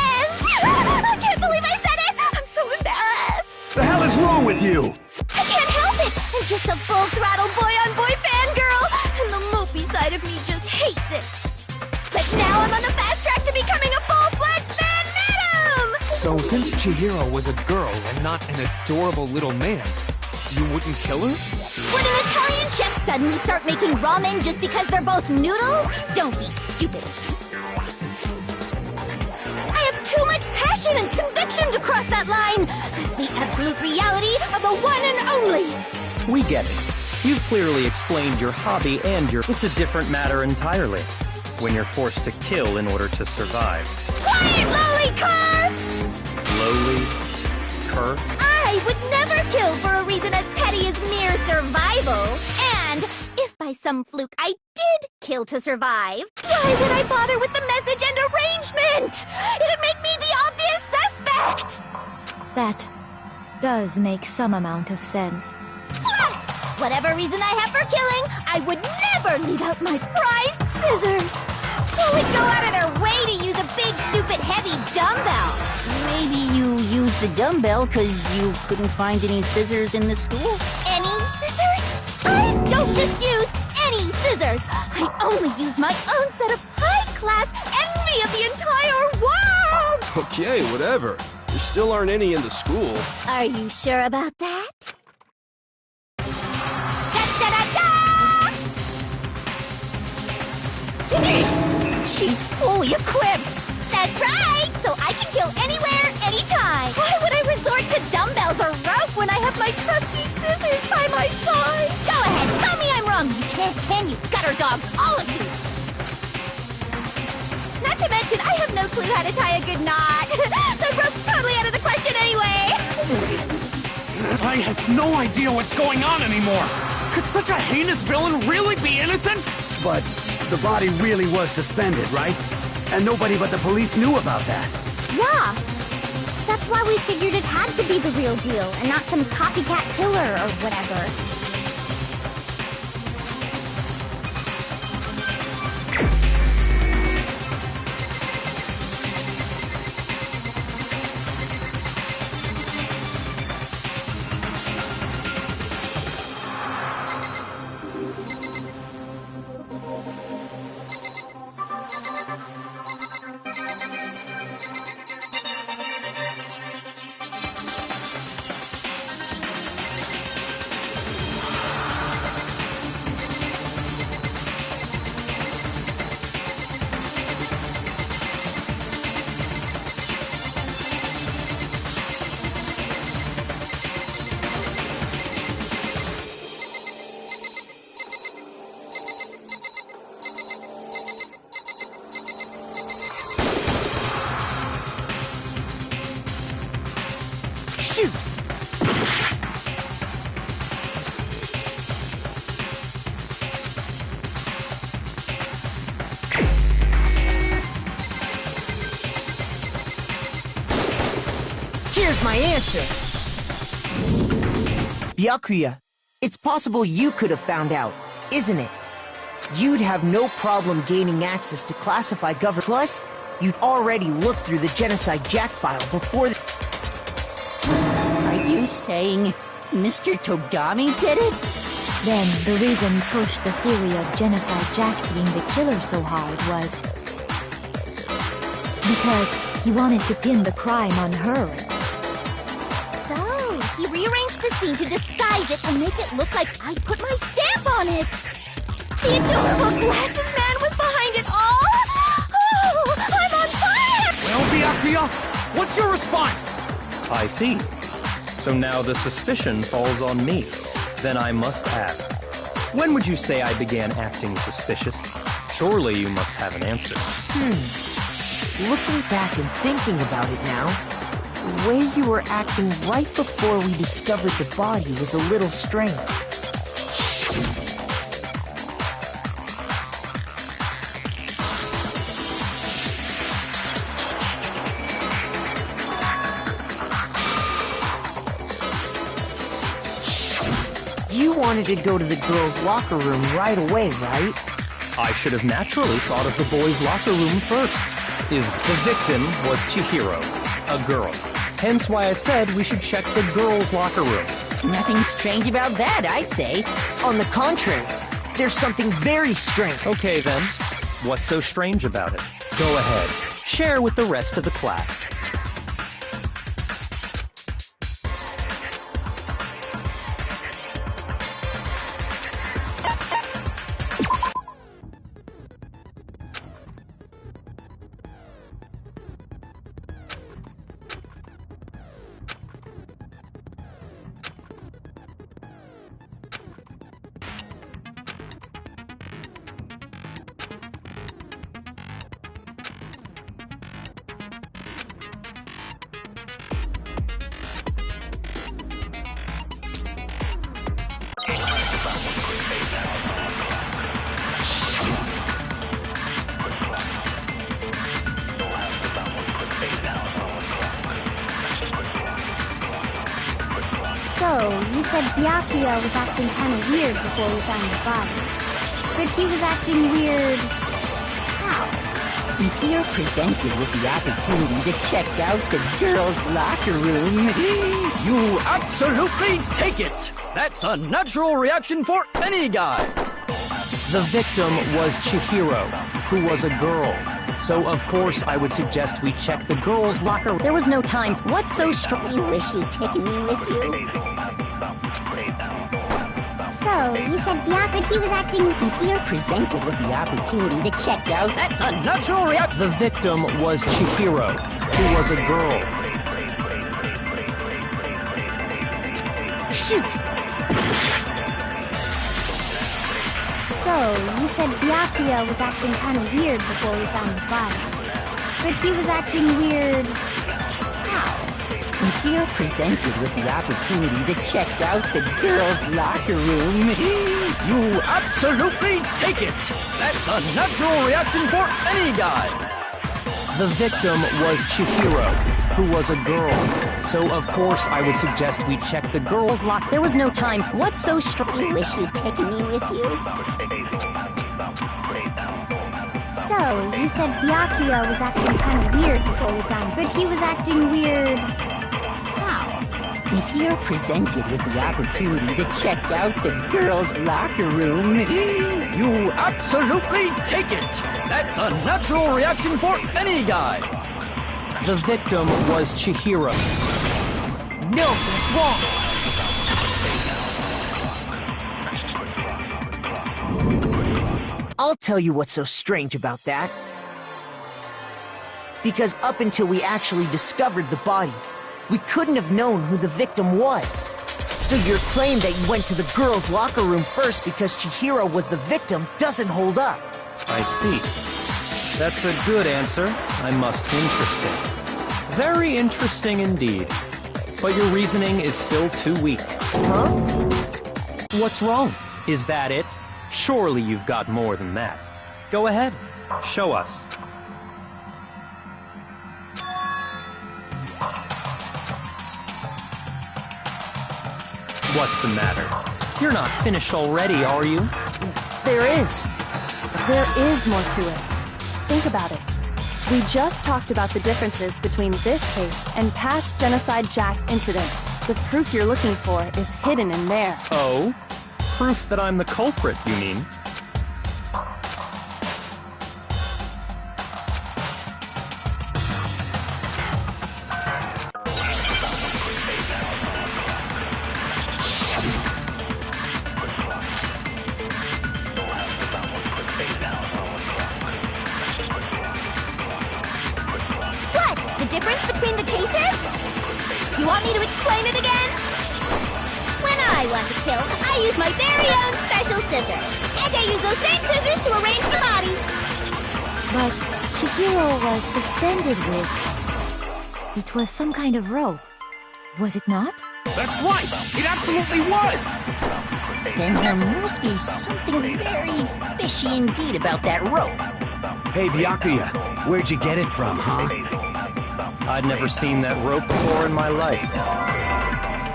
I can't believe I said it! I'm so embarrassed! The hell is wrong with you? I can't help it! I'm just a full-throttle boy-on-boy fangirl! And the mopey side of me just hates it! But now I'm on the fast track to becoming a full-fledged fan madam! So since Chihiro was a girl and not an adorable little man, you wouldn't kill her? Would an Italian chef suddenly start making ramen just because they're both noodles? Don't be stupid. I have too much passion and conviction to cross that line. That's the absolute reality of the one and only. We get it. You've clearly explained your hobby and your... It's a different matter entirely. When you're forced to kill in order to survive. Quiet, lowly cur! Lowly? Cur? I would never kill for a reason as petty as mere survival. And if by some fluke I did kill to survive, why would I bother with the message and arrangement? It'd make me the obvious suspect! That does make some amount of sense. Plus, whatever reason I have for killing, I would never leave out my prized scissors. Who would go out of their way to use a big, stupid, heavy dumbbell? Maybe you used the dumbbell because you couldn't find any scissors in the school? Any scissors? I don't just use any scissors. I only use my own set of high-class envy of the entire world! Okay, whatever. There still aren't any in the school. Are you sure about that? She's fully equipped! That's right! So I can kill anywhere, anytime! Why would I resort to dumbbells or rope when I have my trusty scissors by my side? Go ahead, tell me I'm wrong! You can't, can you? Gutter dogs, all of you! Not to mention, I have no clue how to tie a good knot! So rope's totally out of the question anyway! I have no idea what's going on anymore! Could such a heinous villain really be innocent? But the body really was suspended, right? And nobody but the police knew about that. Yeah! That's why we figured it had to be the real deal, and not some copycat killer or whatever. Shoot! Here's my answer. Byakuya, it's possible you could have found out, isn't it? You'd have no problem gaining access to classified government. Plus, you'd already looked through the Genocide Jack file before the... Are you saying Mr. Togami did it? Then the reason he pushed the theory of Genocide Jack being the killer so hard was because he wanted to pin the crime on her. So, he rearranged the scene to disguise it and make it look like I put my stamp on it. The adorable glasses man was behind it all? Oh, I'm on fire! Well, Byakuya, what's your response? I see. So now the suspicion falls on me. Then I must ask, when would you say I began acting suspicious? Surely you must have an answer. Looking back and thinking about it now, the way you were acting right before we discovered the body was a little strange. You wanted to go to the girls' locker room right away, right? I should have naturally thought of the boys' locker room first. The victim was Chihiro, a girl. Hence why I said we should check the girls' locker room. Nothing strange about that, I'd say. On the contrary, there's something very strange. Okay then, what's so strange about it? Go ahead, share with the rest of the class. So, you said Byakuya was acting kind of weird before we found the body. But he was acting weird... how? If you're presented with the opportunity to check out the girls' locker room... You absolutely take it! That's a natural reaction for any guy! The victim was Chihiro, who was a girl. So, of course, I would suggest we check the girls' locker room. There was no time. What's so strange? You wish you'd taken me with you? So, you said Byakuya, he was acting... If you're presented with the opportunity to check out... That's a natural reaction! The victim was Chihiro, who was a girl. Shoot! So, you said Byakuya was acting kind of weird before we found the body. But he was acting weird... how? If you're presented with the opportunity to check out the girls' locker room... You absolutely take it! That's a natural reaction for any guy! The victim was Chihiro, who was a girl. So, of course, I would suggest we check the girls' locker. There was no time. What's so strange? You wish you'd taken me with you? So, you said Byakuya was acting kind of weird before we found him. But he was acting weird... how? If you're presented with the opportunity to check out the girls' locker room... You absolutely take it! That's a natural reaction for any guy! The victim was Chihiro. No, that's wrong! I'll tell you what's so strange about that. Because up until we actually discovered the body, we couldn't have known who the victim was. So your claim that you went to the girls' locker room first because Chihiro was the victim doesn't hold up. I see. That's a good answer, I must. Interesting. Very interesting indeed. But your reasoning is still too weak. Huh? What's wrong? Is that it? Surely you've got more than that. Go ahead. Show us. What's the matter? You're not finished already, are you? There is. There is more to it. Think about it. We just talked about the differences between this case and past Genocide Jack incidents. The proof you're looking for is hidden in there. Oh? Proof that I'm the culprit, you mean? Difference between the cases? You want me to explain it again? When I want to kill, I use my very own special scissors. And I use those same scissors to arrange the body. But Chihiro was suspended with... It was some kind of rope, was it not? That's right! It absolutely was! Then there must be something very fishy indeed about that rope. Hey, Byakuya, where'd you get it from, huh? I'd never seen that rope before in my life.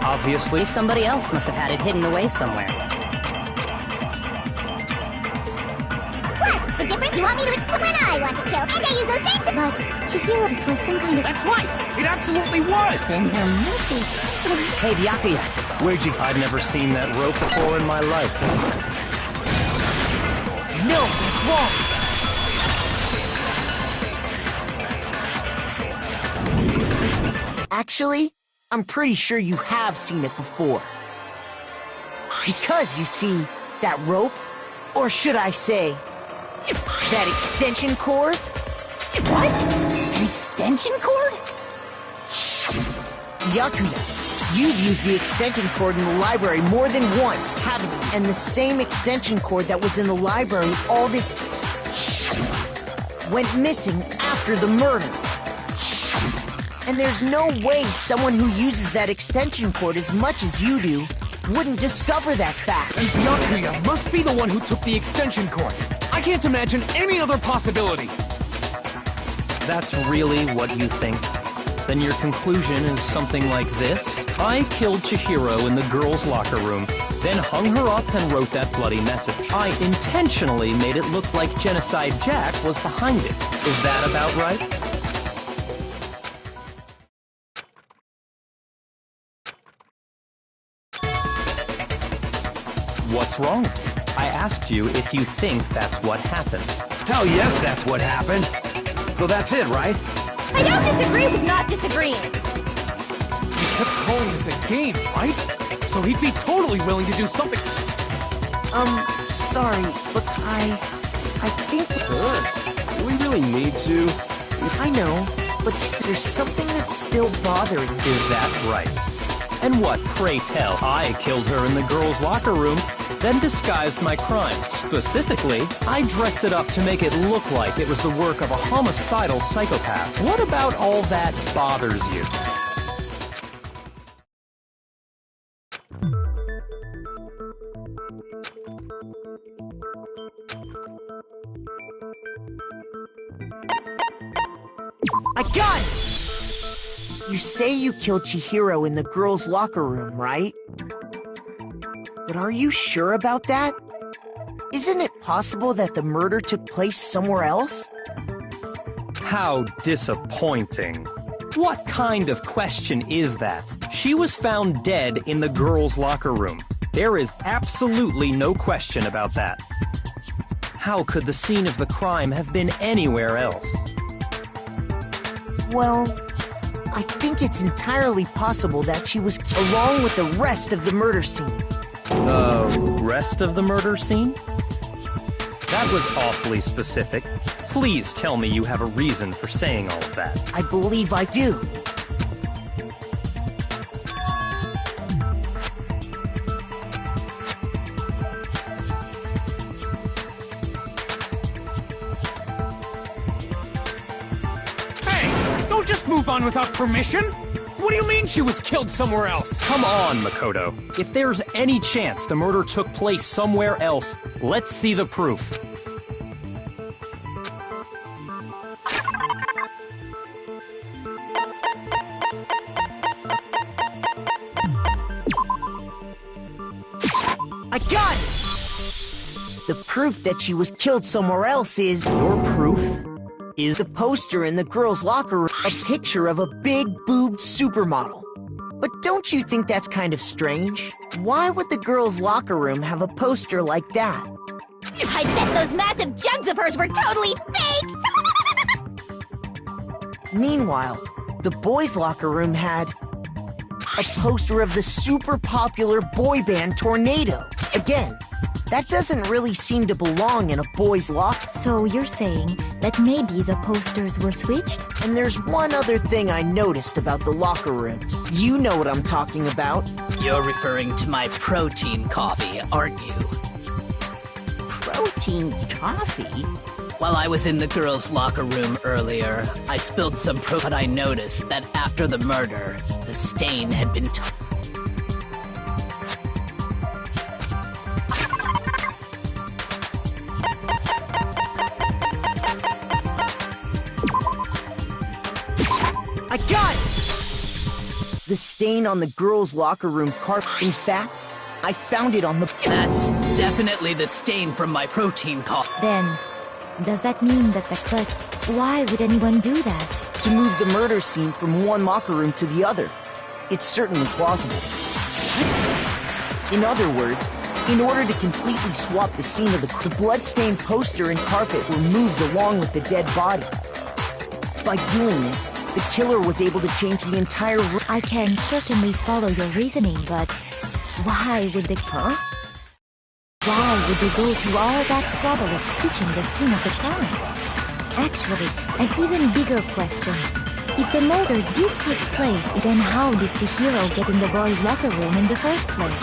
Obviously, somebody else must have had it hidden away somewhere. What? The difference? You want me to explain when I want to kill, and I use those same... But, Chihiro, it was some kind of... That's right! It absolutely was! Then there must be something... Hey, Byakuya, where'd you... I'd never seen that rope before in my life. No, that's wrong! Actually, I'm pretty sure you have seen it before. Because, you see, that rope, or should I say, that extension cord? What? An extension cord? Byakuya, you've used the extension cord in the library more than once, haven't you? And the same extension cord that was in the library all this... went missing after the murder. And there's no way someone who uses that extension cord as much as you do wouldn't discover that fact. And Byakuya must be the one who took the extension cord. I can't imagine any other possibility. That's really what you think? Then your conclusion is something like this? I killed Chihiro in the girls' locker room, then hung her up and wrote that bloody message. I intentionally made it look like Genocide Jack was behind it. Is that about right? What's wrong? I asked you if you think that's what happened. Hell yes, that's what happened. So that's it, right? I don't disagree with not disagreeing. He kept calling this a game, right? So he'd be totally willing to do something... Sorry, but I think... Do we really need to? I know, but there's something that's still bothering me. Is that right? And what, pray tell? I killed her in the girls' locker room, then disguised my crime. Specifically, I dressed it up to make it look like it was the work of a homicidal psychopath. What about all that bothers you? I got it! You say you killed Chihiro in the girls' locker room, right? But are you sure about that? Isn't it possible that the murder took place somewhere else? How disappointing. What kind of question is that? She was found dead in the girls' locker room. There is absolutely no question about that. How could the scene of the crime have been anywhere else? Well, I think it's entirely possible that she was along with the rest of the murder scene. The rest of the murder scene? That was awfully specific. Please tell me you have a reason for saying all of that. I believe I do. Don't just move on without permission! What do you mean she was killed somewhere else? Come on, Makoto. If there's any chance the murder took place somewhere else, let's see the proof. I got it! The proof that she was killed somewhere else is... Your proof? Is the poster in the girls' locker room a picture of a big-boobed supermodel. But don't you think that's kind of strange? Why would the girls' locker room have a poster like that? I bet those massive jugs of hers were totally fake! Meanwhile, the boys' locker room had a poster of the super popular boy band Tornado. Again, that doesn't really seem to belong in a boys' locker. So you're saying that maybe the posters were switched? And there's one other thing I noticed about the locker rooms. You know what I'm talking about. You're referring to my protein coffee, aren't you? Protein coffee? While I was in the girls' locker room earlier, I spilled some but I noticed that after the murder, the stain had been I got it! The stain on the girls' locker room carpet. In fact, I found it on the... That's definitely the stain from my protein coffee. Then, does that mean that the clerk... Why would anyone do that? To move the murder scene from one locker room to the other. It's certainly plausible. In other words, in order to completely swap the scene of the blood-stained poster and carpet were moved along with the dead body. By doing this, the killer was able to change the entire room. I can certainly follow your reasoning, but why would they... Huh? Why would they go through all that trouble of switching the scene of the crime? Actually, an even bigger question. If the murder did take place, then how did Chihiro get in the boys' locker room in the first place?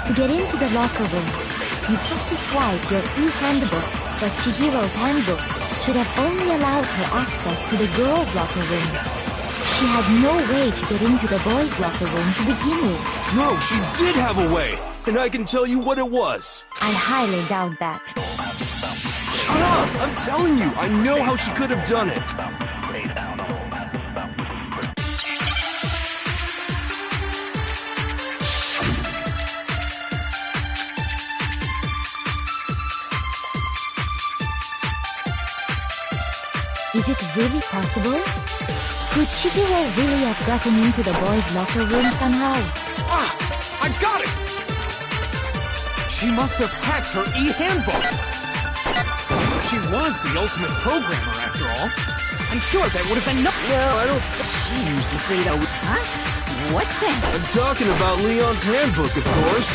To get into the locker rooms, you have to swipe your e-handbook, but Chihiro's handbook should have only allowed her access to the girls' locker room. She had no way to get into the boys' locker room to begin with. No, she did have a way, and I can tell you what it was. I highly doubt that. Shut up! I'm telling you, I know how she could have done it. Is it really possible? Could Chihiro really have gotten into the boys' locker room somehow? Ah! I got it! She must have hacked her e-handbook! She was the ultimate programmer, after all. I'm sure that would have been no... Well, I don't... She used the thing that would... Huh? What then? I'm talking about Leon's handbook, of course.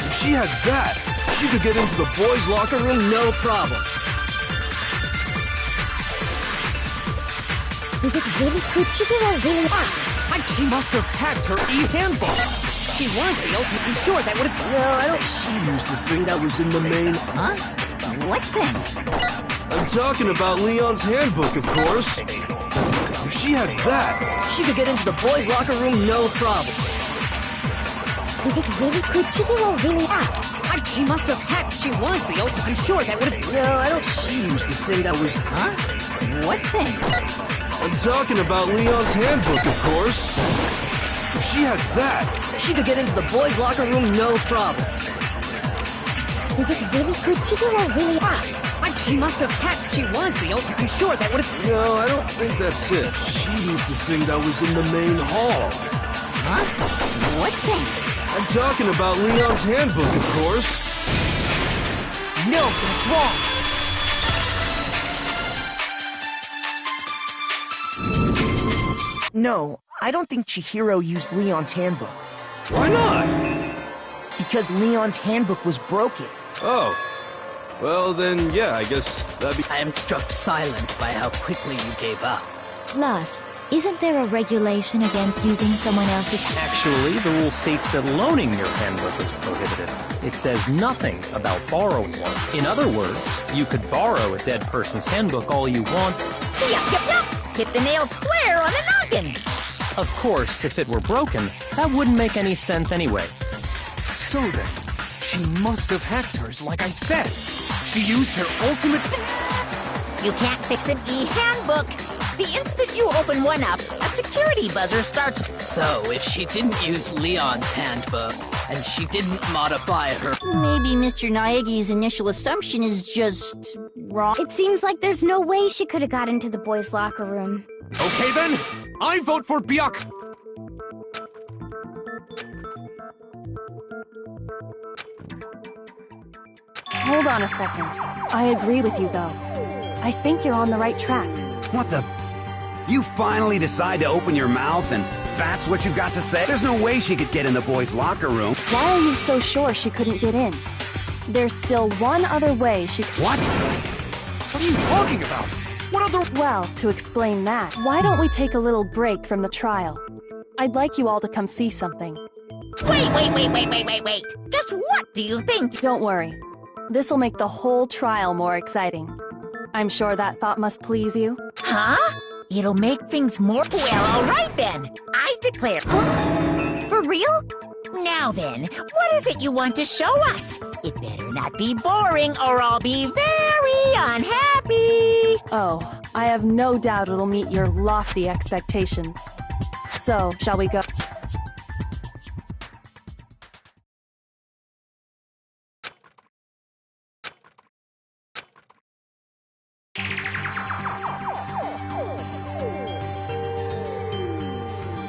If she had that, she could get into the boys' locker room no problem. Is it really? Could Chihiro really? She must have hacked her e-handbook! She was the ultimate... I'm sure that would have... No, I don't... She used the thing that was in the main... Huh? What then? I'm talking about Leon's handbook, of course. If she had that, she could get into the boys' locker room no problem. Is it really? Could Chihiro really? She must have hacked... She was the ultimate... I'm sure that would have... No, I don't... She used the thing that was... Huh? What then? I'm talking about Leon's handbook, of course. If she had that, she could get into the boys' locker room no problem. Is it really? Could Chihiro really? She must have hacked... She was the ultimate... I'm sure that would have... No, I don't think that's it. She used the thing that was in the main hall. Huh? What then? I'm talking about Leon's handbook, of course. No, that's wrong! No, I don't think Chihiro used Leon's handbook. Why not? Because Leon's handbook was broken. Oh. Well, then, yeah, I guess that'd be... I am struck silent by how quickly you gave up. Plus, isn't there a regulation against using someone else's... Actually, the rule states that loaning your handbook is prohibited. It says nothing about borrowing one. In other words, you could borrow a dead person's handbook all you want. Yup. Hit the nail square on the noggin. Of course, if it were broken, that wouldn't make any sense anyway. So then, she must have hacked hers, like I said. She used her ultimate... Psst! You can't fix an e-handbook. The instant you open one up, a security buzzer starts... So, if she didn't use Leon's handbook, and she didn't modify her... Maybe Mr. Naegi's initial assumption is just... wrong. It seems like there's no way she could have got into the boys' locker room. Okay then, I vote for Byuk. Hold on a second. I agree with you, though. I think you're on the right track. What the... You finally decide to open your mouth and that's what you've got to say? There's no way she could get in the boys' locker room. Why are you so sure she couldn't get in? There's still one other way she could... What? What are you talking about? What other... Well, to explain that, why don't we take a little break from the trial? I'd like you all to come see something. Wait. Just what do you think? Don't worry. This'll make the whole trial more exciting. I'm sure that thought must please you. Huh? It'll make things more... Well, all right then. I declare... For real? Now then, what is it you want to show us? It better not be boring or I'll be very unhappy. Oh, I have no doubt it'll meet your lofty expectations. So, shall we go?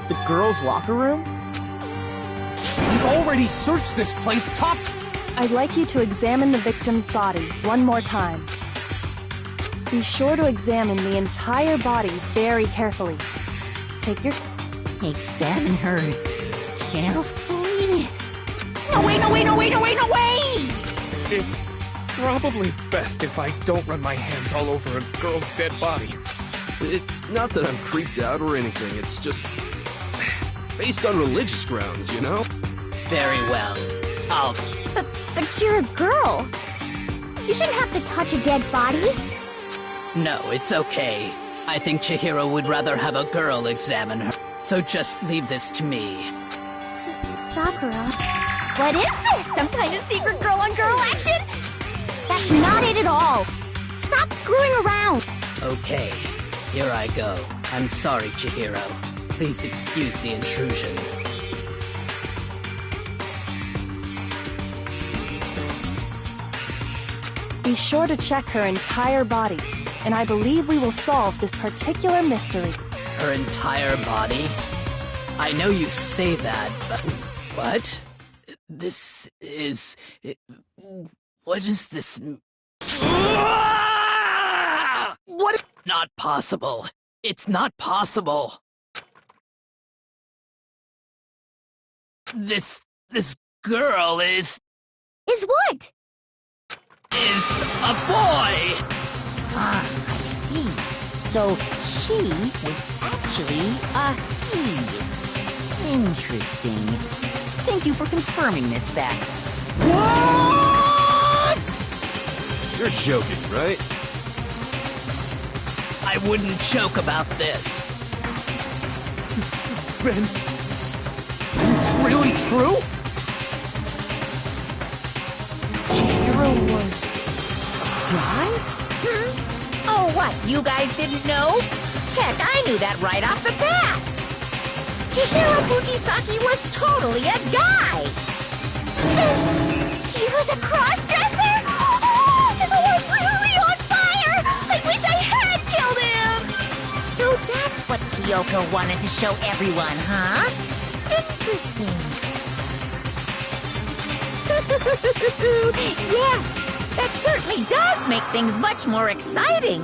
The girls' locker room? We've already searched this place top... I'd like you to examine the victim's body one more time. Be sure to examine the entire body very carefully. Take your... Examine her carefully. No way, no way, no way, no way, no way! It's probably best if I don't run my hands all over a girl's dead body. It's not that I'm creeped out or anything, it's just... based on religious grounds, you know? Very well. I'll... But you're a girl. You shouldn't have to touch a dead body. No, it's okay. I think Chihiro would rather have a girl examine her. So just leave this to me. Sakura? What is this? Some kind of secret girl-on-girl action? That's not it at all. Stop screwing around. Okay, here I go. I'm sorry, Chihiro. Please excuse the intrusion. Be sure to check her entire body, and I believe we will solve this particular mystery. Her entire body? I know you say that, but... What? This is... What is this... What? Not possible. It's not possible. This girl is what? Is a boy! Ah, I see. So, she was actually a he. Interesting. Thank you for confirming this fact. What? You're joking, right? I wouldn't joke about this. Ben... It's really true? Chihiro was... a guy? Oh, what? You guys didn't know? Heck, I knew that right off the bat. Chihiro Fujisaki was totally a guy. He was a cross-dresser? Oh, I'm really on fire! I wish I had killed him! So that's what Kyoko wanted to show everyone, huh? Interesting. Yes, that certainly does make things much more exciting.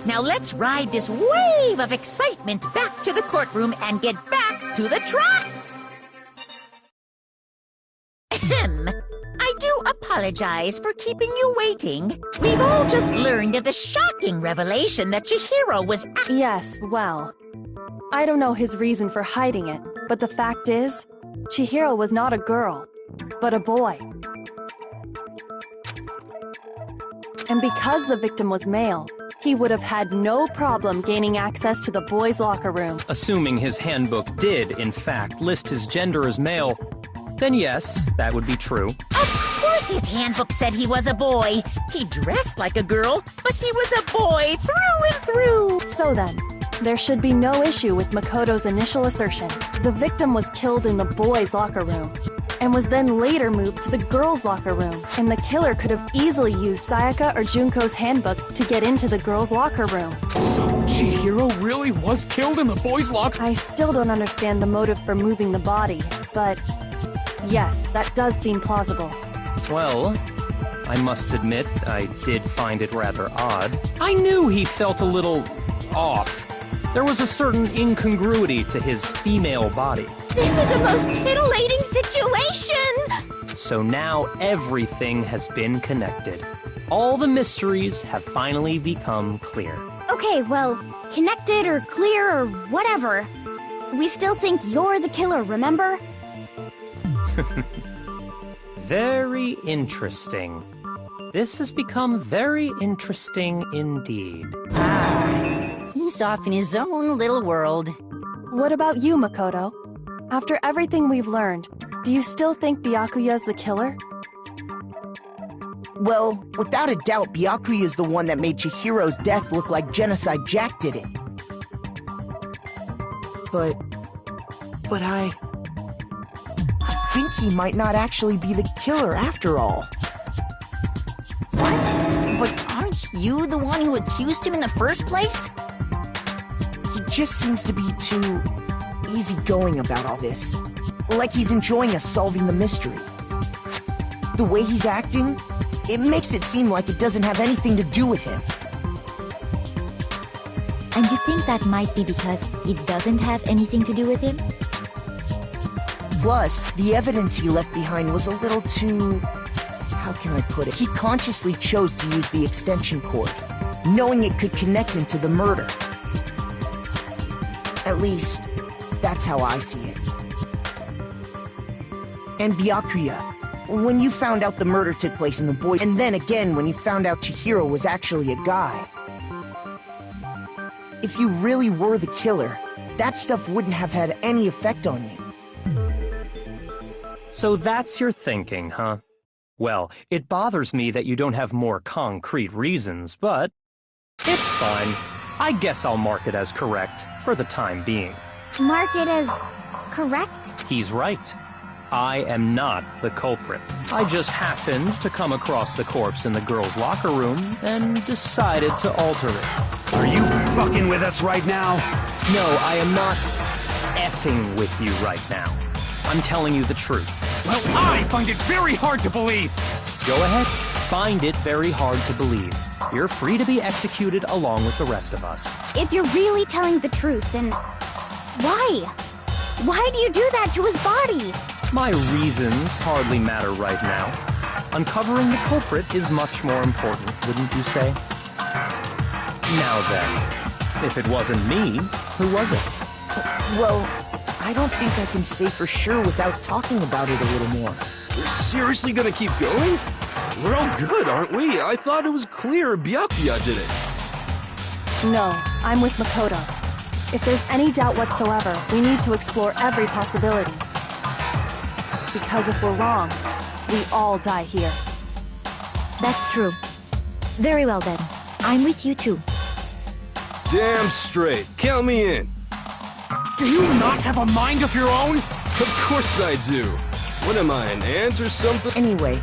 Now let's ride this wave of excitement back to the courtroom and get back to the track. I do apologize for keeping you waiting. We've all just learned of the shocking revelation that Chihiro was... Yes, well, I don't know his reason for hiding it, but the fact is, Chihiro was not a girl, but a boy. And because the victim was male, he would have had no problem gaining access to the boys' locker room. Assuming his handbook did, in fact, list his gender as male, then yes, that would be true. Of course his handbook said he was a boy. He dressed like a girl, but he was a boy through and through. So then, there should be no issue with Makoto's initial assertion. The victim was killed in the boys' locker room, and was then later moved to the girls' locker room. And the killer could have easily used Sayaka or Junko's handbook to get into the girls' locker room. So Chihiro really was killed in the boys' locker? I still don't understand the motive for moving the body, but yes, that does seem plausible. Well, I must admit, I did find it rather odd. I knew he felt a little off. There was a certain incongruity to his female body. This is the most titillating situation! So now everything has been connected. All the mysteries have finally become clear. Okay, well, connected or clear or whatever. We still think you're the killer, remember? Very interesting. This has become very interesting indeed. He's off in his own little world. What about you, Makoto? After everything we've learned, do you still think Byakuya's the killer? Well, without a doubt, Byakuya is the one that made Chihiro's death look like Genocide Jack did it. But I think he might not actually be the killer after all. What? But aren't you the one who accused him in the first place? He just seems to be too easygoing about all this. Like he's enjoying us solving the mystery. The way he's acting, it makes it seem like it doesn't have anything to do with him. And you think that might be because it doesn't have anything to do with him? Plus, the evidence he left behind was a little too... how can I put it? He consciously chose to use the extension cord, knowing it could connect him to the murder. At least, that's how I see it. And Byakuya, when you found out the murder took place in the boy, and then again when you found out Chihiro was actually a guy. If you really were the killer, that stuff wouldn't have had any effect on you. So that's your thinking, huh? Well, it bothers me that you don't have more concrete reasons, but it's fine. I guess I'll mark it as correct for the time being. Mark it as correct? He's right. I am not the culprit. I just happened to come across the corpse in the girls' locker room and decided to alter it. Are you fucking with us right now? No, I am not effing with you right now. I'm telling you the truth. Well, I find it very hard to believe. Go ahead. Find it very hard to believe. You're free to be executed along with the rest of us. If you're really telling the truth, then why? Why do you do that to his body? My reasons hardly matter right now. Uncovering the culprit is much more important, wouldn't you say? Now then, if it wasn't me, who was it? Well, I don't think I can say for sure without talking about it a little more. We're seriously gonna keep going? We're all good, aren't we? I thought it was clear Byakuya did it. No, I'm with Makoto. If there's any doubt whatsoever, we need to explore every possibility. Because if we're wrong, we all die here. That's true. Very well then. I'm with you too. Damn straight. Count me in. Do you not have a mind of your own? Of course I do. What am I, an ant or something? Anyway,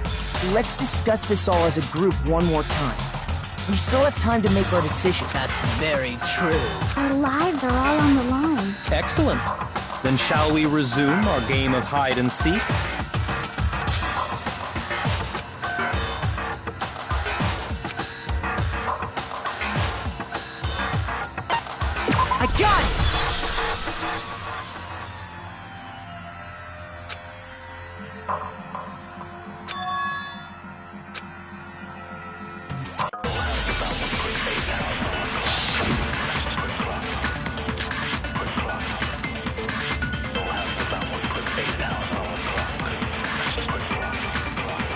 let's discuss this all as a group one more time. We still have time to make our decision. That's very true. Our lives are all on the line. Excellent. Then shall we resume our game of hide and seek? I got it!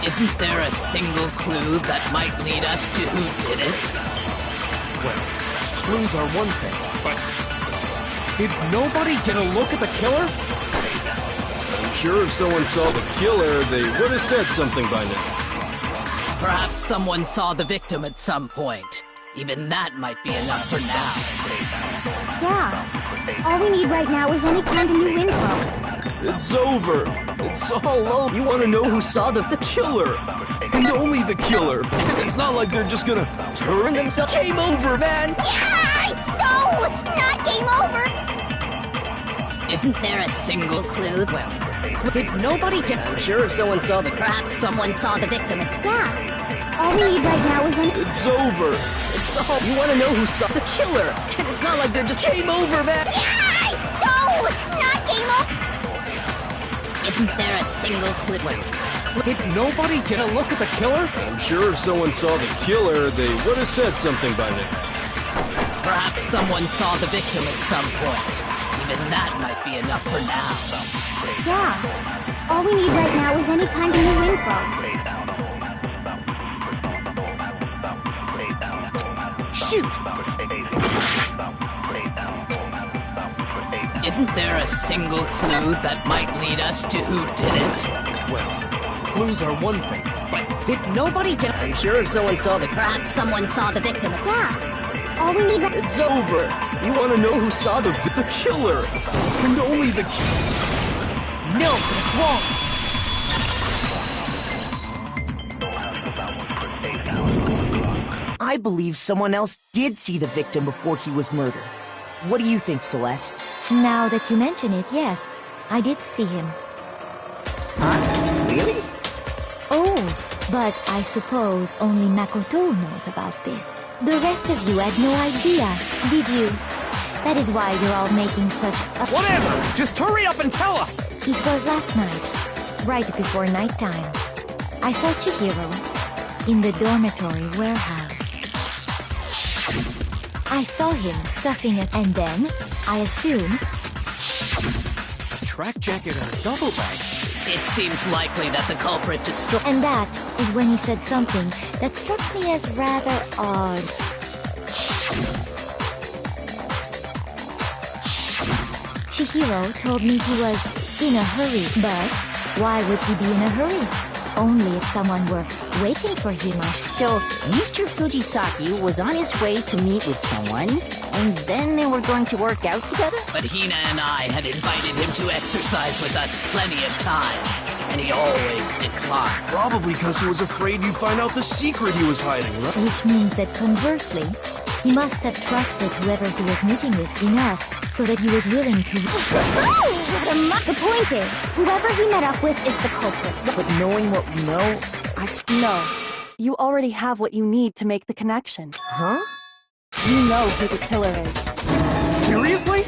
Isn't there a single clue that might lead us to who did it? Well, clues are one thing, but did nobody get a look at the killer? I'm sure if someone saw the killer, they would have said something by now. Perhaps someone saw the victim at some point. Even that might be enough for now. Yeah. All we need right now is any kind of new info. It's over. It's all over. You want to know who saw the killer? And only the killer. And it's not like they're just gonna turn themselves. Game over, man! Yeah! No! Not game over! Isn't there a single clue? Well, did nobody get... I'm sure if someone saw the... Perhaps someone saw the victim. It's... Yeah. All we need right now is any... It's over. It's all... You want to know who saw the killer? And it's not like they're just... Game over, man! Yeah! No! Not game over! Isn't there a single clue? Well, did nobody get a look at the killer? I'm sure if someone saw the killer, they would have said something by now. perhaps someone saw the victim at some point. Even that might be enough for now. Yeah. All we need right now is any kind of new info. Shoot! Isn't there a single clue that might lead us to who did it? Well, clues are one thing, but Did nobody get... Are you sure if someone saw the... Perhaps someone saw the victim. Yeah. All we need... It's over. You want to know who saw the killer? And only the No, that's wrong! I believe someone else did see the victim before he was murdered. What do you think, Celeste? Now that you mention it, yes, I did see him. Huh? Really? Oh, but I suppose only Makoto knows about this. The rest of you had no idea, did you? That is why you're all making such a... whatever! Just hurry up and tell us! It was last night, right before nighttime. I saw Chihiro in the dormitory warehouse. I saw him stuffing it, and then, I assume... A track jacket and a duffel bag? It seems likely that the culprit destroyed... And that is when he said something that struck me as rather odd. Chihiro told me he was in a hurry, but why would he be in a hurry? Only if someone were waiting for him. So, Mr. Fujisaki was on his way to meet with someone, and then they were going to work out together? But Hina and I had invited him to exercise with us plenty of times, and he always declined. Probably because he was afraid you'd find out the secret he was hiding, right? Which means that conversely, he must have trusted whoever he was meeting with enough so that he was willing to... The point is, whoever he met up with is the culprit. But knowing what we know, No. You already have what you need to make the connection. Huh? You know who the killer is. Seriously?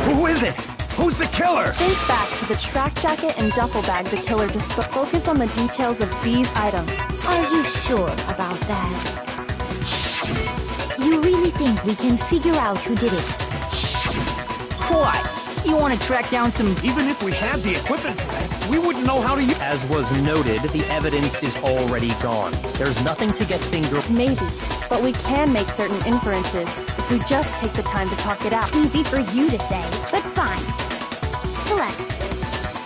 Who is it? Who's the killer? Think back to the track jacket and duffel bag the killer disposed. Focus on the details of these items. Are you sure about that? You really think we can figure out who did it? What? You want to track down some... Even if we had the equipment for that, we wouldn't know how to use... As was noted, the evidence is already gone. There's nothing to get finger... Maybe, but we can make certain inferences if we just take the time to talk it out. Easy for you to say, but fine. Celeste,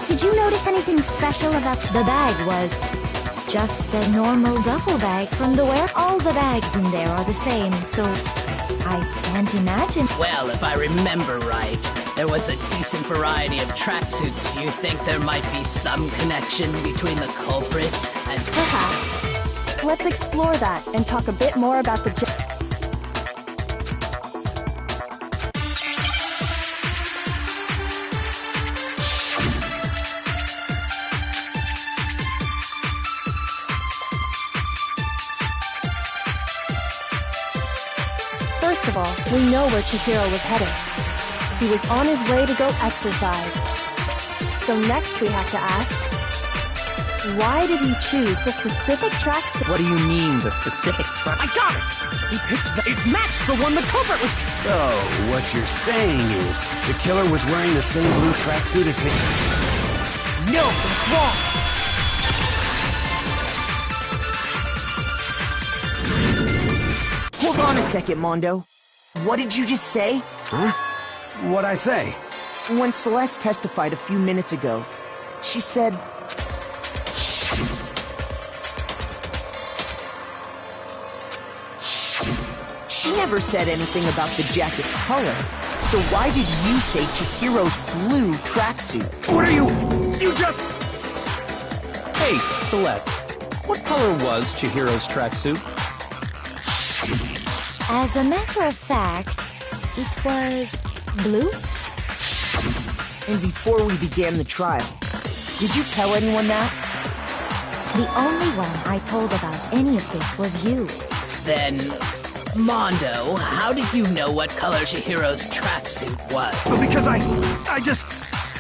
did you notice anything special about... The bag was just a normal duffel bag from the where all the bags in there are the same, so I can't imagine. Well, if I remember right, there was a decent variety of tracksuits. Do you think there might be some connection between the culprit and... Perhaps. Let's explore that and talk a bit more about the... First of all, we know where Chihiro was headed. He was on his way to go exercise. So next we have to ask, why did he choose the specific tracksuit? What do you mean, the specific track? I got it! He picked the... It matched the one the culprit was... So, what you're saying is, the killer was wearing the same blue tracksuit as him? No, that's wrong! Hold on a second, Mondo. What did you just say? Huh? What'd I say? When Celeste testified a few minutes ago, she said... She never said anything about the jacket's color. So why did you say Chihiro's blue tracksuit? What are you... You just... Hey, Celeste, what color was Chihiro's tracksuit? As a matter of fact, it was blue. And before we began the trial, did you tell anyone that? The only one I told about any of this was you. Then, Mondo, how did you know what color Chihiro's tracksuit was? Because I just...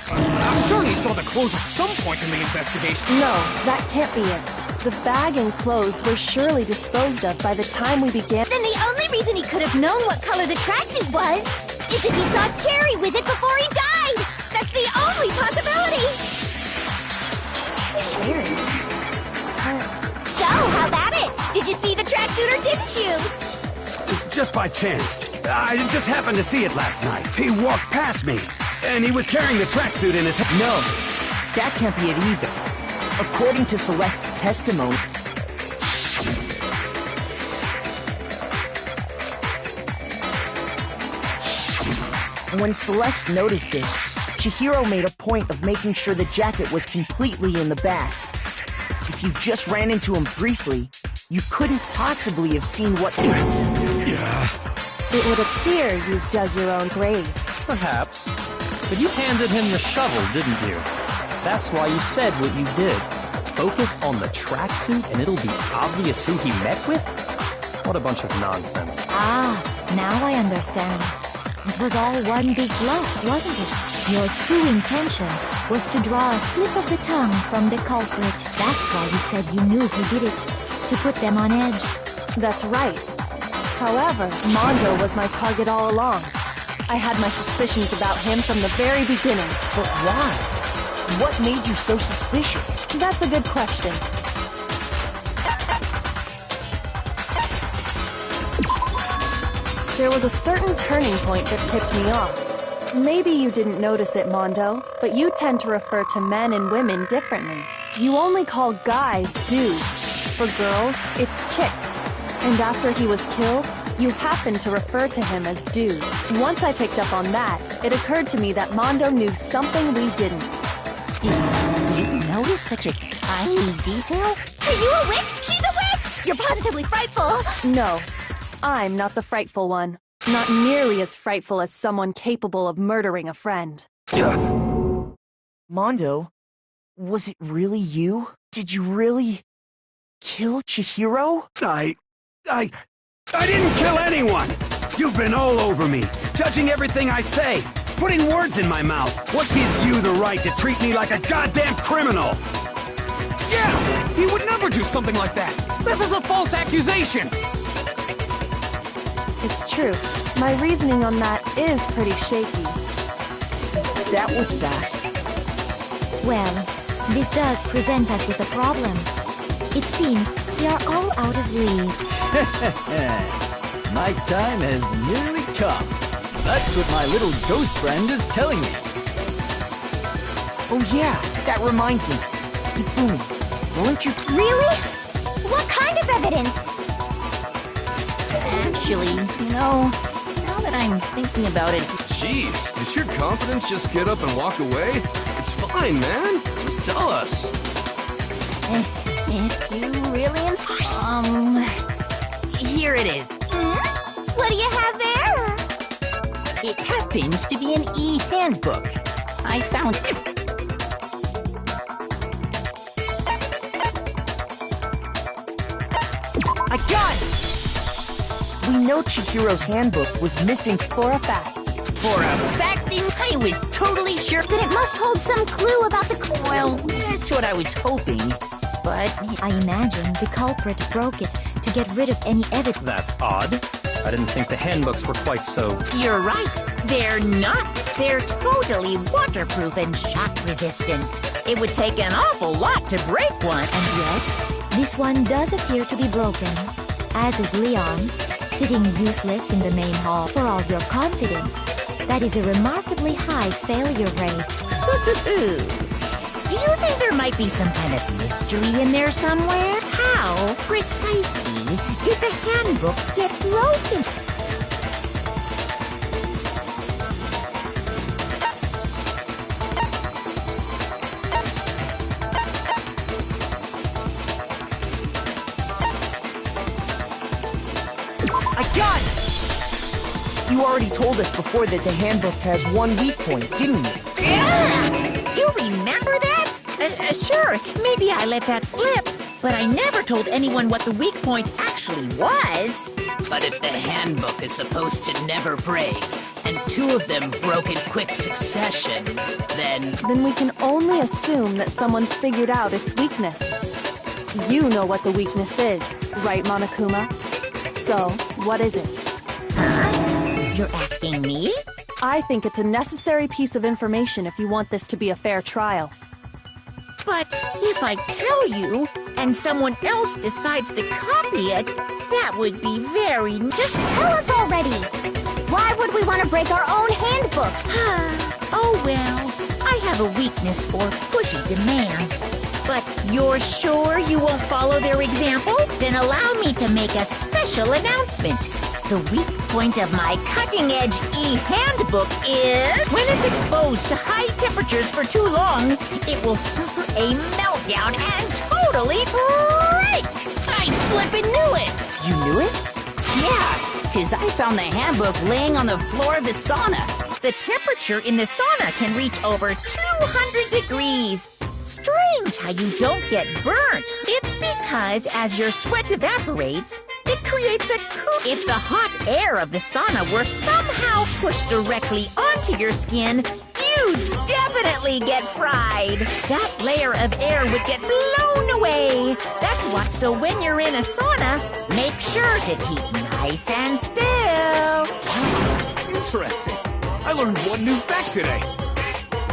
I'm sure he saw the clothes at some point in the investigation. No, that can't be it. The bag and clothes were surely disposed of by the time we began. Then the only reason he could have known what color the tracksuit was is if he saw Cherry with it before he died! That's the only possibility! Cherry? So, how about it? Did you see the tracksuit or didn't you? just by chance. I just happened to see it last night. He walked past me, and he was carrying the tracksuit in his hand. No, that can't be it either. According to Celeste's testimony, when Celeste noticed it, Chihiro made a point of making sure the jacket was completely in the bag. If you just ran into him briefly, you couldn't possibly have seen what... It would appear you've dug your own grave. Perhaps. But you handed him the shovel, didn't you? That's why you said what you did. Focus on the tracksuit and it'll be obvious who he met with? What a bunch of nonsense. Ah, now I understand. It was all one big bluff, wasn't it? Your true intention was to draw a slip of the tongue from the culprit. That's why you said you knew who did it, to put them on edge. That's right. However, Mondo was my target all along. I had my suspicions about him from the very beginning. But why? What made you so suspicious? That's a good question. There was a certain turning point that tipped me off. Maybe you didn't notice it, Mondo, but you tend to refer to men and women differently. You only call guys dude. For girls, it's chick. And after he was killed, you happened to refer to him as dude. Once I picked up on that, it occurred to me that Mondo knew something we didn't. You noticed such a tiny detail? Are you a witch? She's a witch! You're positively frightful! No, I'm not the frightful one. Not nearly as frightful as someone capable of murdering a friend. Mondo, was it really you? Did you really kill Chihiro? I didn't kill anyone! You've been all over me, judging everything I say, putting words in my mouth. What gives you the right to treat me like a goddamn criminal? Yeah! He would never do something like that! This is a false accusation! It's true. My reasoning on that is pretty shaky. That was fast. Well, this does present us with a problem. It seems we are all out of lead. My time has nearly come. That's what my little ghost friend is telling me. Oh yeah, that reminds me. Hifumi, weren't you... Really? What kind of evidence? Actually, now that I'm thinking about it... Jeez, does your confidence just get up and walk away? It's fine, man. Just tell us. If you really here it is. What do you have there? It happens to be an e-handbook. I found it. I got it! We know Chihiro's handbook was missing for a fact. For a fact, I was totally sure. Then it must hold some clue about the... Well, that's what I was hoping. But I imagine the culprit broke it to get rid of any evidence. That's odd. I didn't think the handbooks were quite so... You're right. They're not. They're totally waterproof and shock resistant. It would take an awful lot to break one. And yet, this one does appear to be broken. As is Leon's, sitting useless in the main hall. For all your confidence, that is a remarkably high failure rate. Do you think there might be some kind of mystery in there somewhere? How, precisely, did the handbooks get broken? I got it! You already told us before that the handbook has one weak point, didn't you? Yeah! You remember that? Sure, maybe I let that slip, but I never told anyone what the weak point actually was. But if the handbook is supposed to never break, and two of them broke in quick succession, then we can only assume that someone's figured out its weakness. You know what the weakness is, right, Monokuma? So, what is it? You're asking me? I think it's a necessary piece of information if you want this to be a fair trial. But if I tell you, and someone else decides to copy it, that would be very... Just tell us already! Why would we want to break our own handbook? Oh well, I have a weakness for pushy demands. But you're sure you won't follow their example? Then allow me to make a special announcement. The weak point of my cutting-edge e-handbook is... when it's exposed to high temperatures for too long, it will suffer a meltdown and totally break! I flippin' knew it! You knew it? Yeah, because I found the handbook laying on the floor of the sauna. The temperature in the sauna can reach over 200 degrees. Strange how you don't get burnt. It's because as your sweat evaporates, it creates a cool. If the hot air of the sauna were somehow pushed directly onto your skin, you'd definitely get fried. That layer of air would get blown away. That's why. So when you're in a sauna, make sure to keep nice and still. Interesting. I learned one new fact today.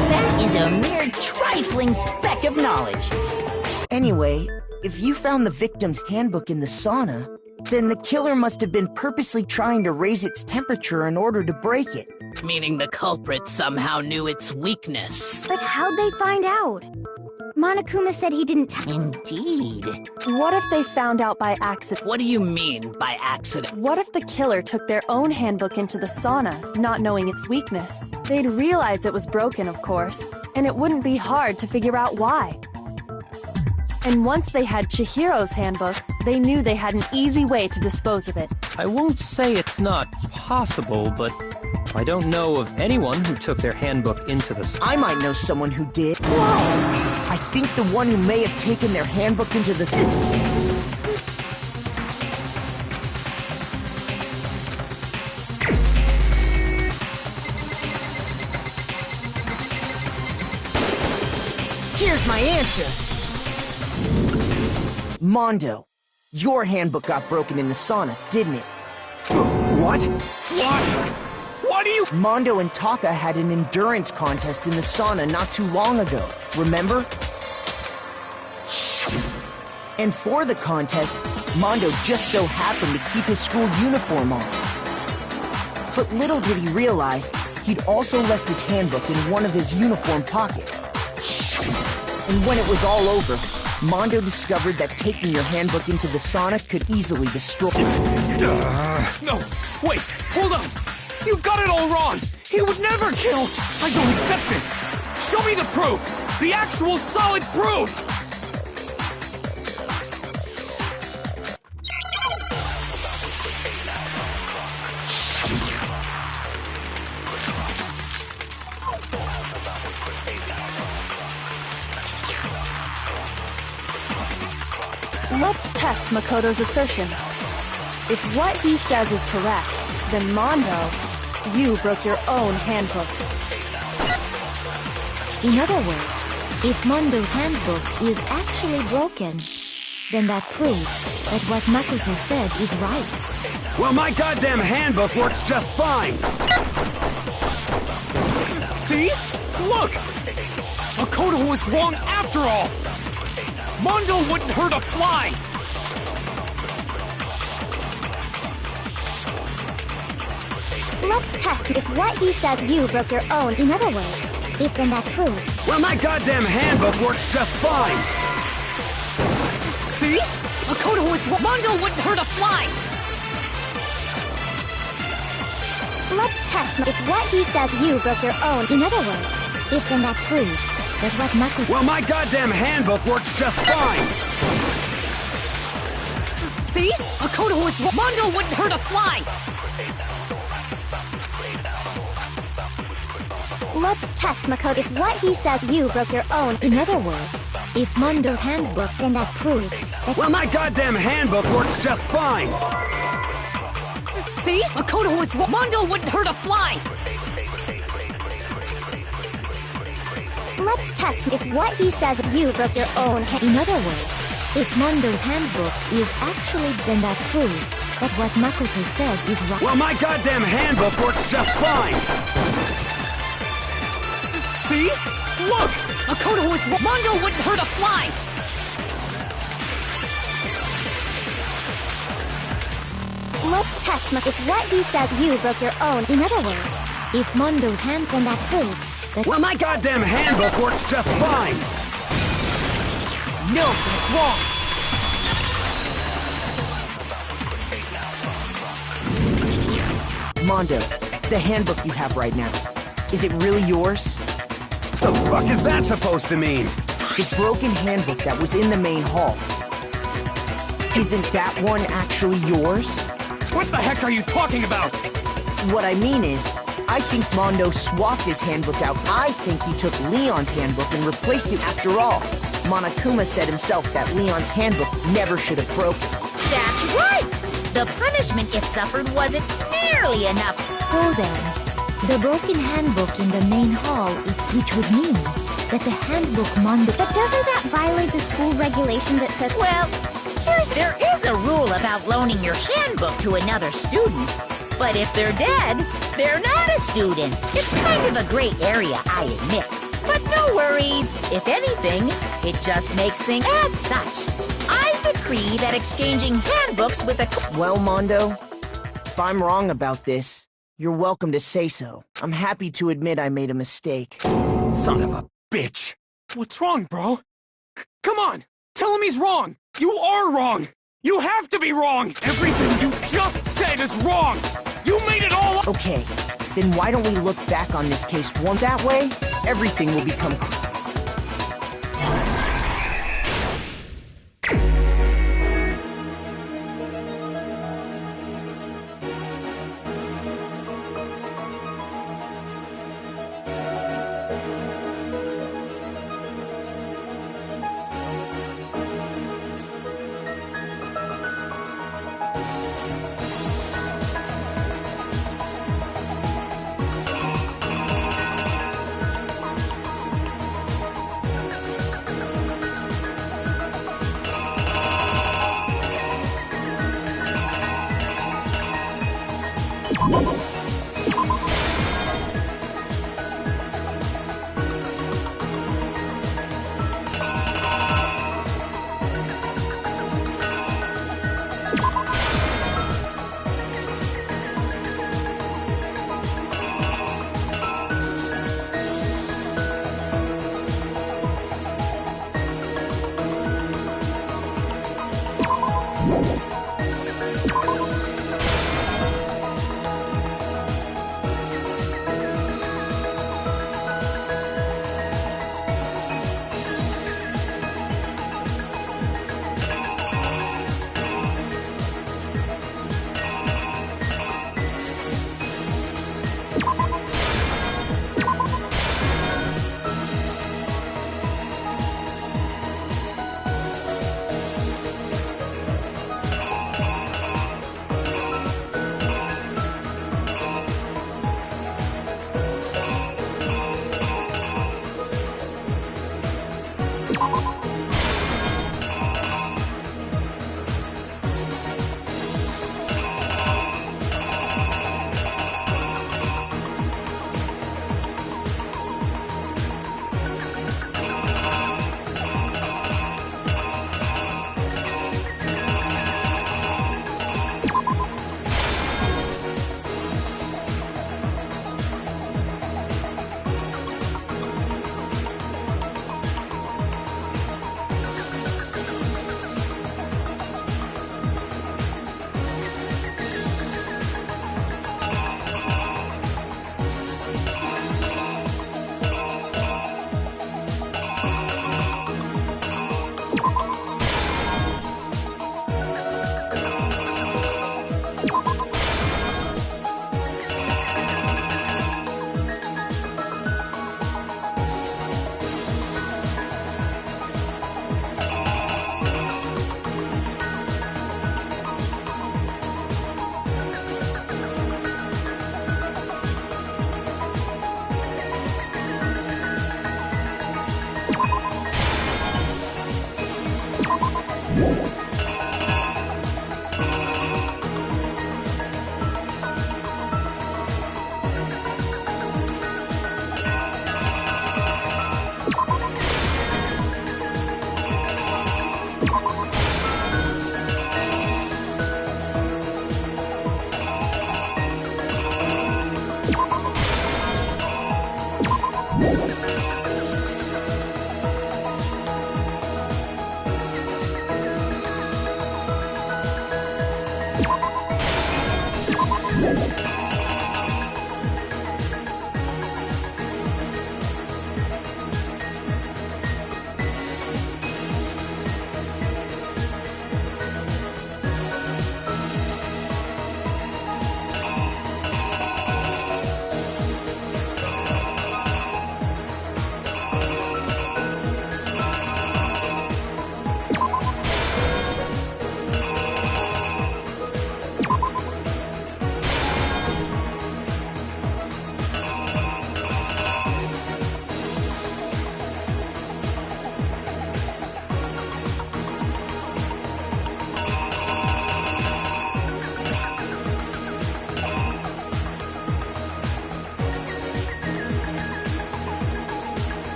That is a mere trifling speck of knowledge. Anyway, if you found the victim's handbook in the sauna, then the killer must have been purposely trying to raise its temperature in order to break it. Meaning the culprit somehow knew its weakness. But how'd they find out? Monokuma said he didn't tell. Indeed. What if they found out by accident? What do you mean by accident? What if the killer took their own handbook into the sauna, not knowing its weakness? They'd realize it was broken, of course, and it wouldn't be hard to figure out why. And once they had Chihiro's handbook, they knew they had an easy way to dispose of it. I won't say it's not possible, but I don't know of anyone who took their handbook into the... I might know someone who did. Whoa! I think the one who may have taken their handbook into the... Here's my answer! Mondo, your handbook got broken in the sauna, didn't it? What? What? What do you... Mondo and Taka had an endurance contest in the sauna not too long ago, remember? And for the contest, Mondo just so happened to keep his school uniform on. But little did he realize, he'd also left his handbook in one of his uniform pockets. And when it was all over, Mondo discovered that taking your handbook into the sauna could easily destroy... No, wait, hold on! You've got it all wrong! He would never kill! I don't accept this! Show me the proof! The actual solid proof! Let's test Makoto's assertion. If what he says is correct, then Mondo, you broke your own handbook. In other words, if Mondo's handbook is actually broken, then that proves that what Makoto said is right. Well, my goddamn handbook works just fine! See? Look! Makoto was wrong after all! Mondo wouldn't hurt a fly! Let's test if what he said you broke your own. In other words, if then that proves... Well, my goddamn handbook works just fine! See? Makoto was wrong. Mondo wouldn't hurt a fly! Let's test if what he said you broke your own. In other words, if then that proves that what Makoto... Well, my goddamn handbook works just fine! See? Makoto was wrong. Mondo wouldn't hurt a fly! Let's test Makoto if what he said you broke your own. In other words, if Mondo's handbook, then that proves that... Well, my goddamn handbook works just fine! See? Makoto was wrong. Mondo wouldn't hurt a fly! Let's test if what he says you broke your own. In other words, if Mondo's handbook is actually, then that proves that what Makoto said is right. Well, my goddamn handbook works just fine! See? Look! Makoto was wrong. Mondo wouldn't hurt a fly! Let's test if what he said you broke your own. In other words, if Mondo's handgun that proves that— Well, my goddamn handbook works just fine! No, it's wrong! Mondo, the handbook you have right now, is it really yours? The fuck is that supposed to mean? The broken handbook that was in the main hall. Isn't that one actually yours? What the heck are you talking about? What I mean is, I think Mondo swapped his handbook out. I think he took Leon's handbook and replaced it. After all, Monokuma said himself that Leon's handbook never should have broken. That's right! The punishment it suffered wasn't nearly enough. So then, the broken handbook in the main hall is which would mean that the handbook Mondo— But doesn't that violate the school regulation that says— Well, there is a rule about loaning your handbook to another student. But if they're dead, they're not a student. It's kind of a gray area, I admit. But no worries. If anything, it just makes things as such. I decree that exchanging handbooks with a— Well, Mondo, if I'm wrong about this, you're welcome to say so. I'm happy to admit I made a mistake. Son of a bitch! What's wrong, bro? Come on! Tell him he's wrong! You are wrong! You have to be wrong! Everything you just said is wrong! You made it all up! Okay, then why don't we look back on this case one that way? Everything will become clear.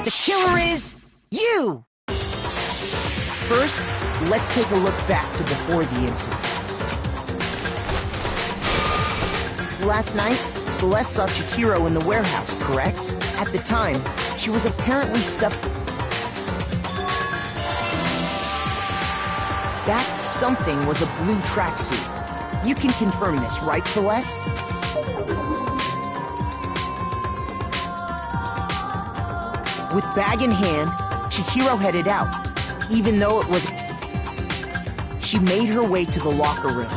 The killer is you! First, let's take a look back to before the incident. Last night, Celeste saw Chihiro in the warehouse, correct? At the time, she was apparently stuffed. That something was a blue tracksuit. You can confirm this, right, Celeste? With bag in hand, Chihiro headed out, even though it was... She made her way to the locker room,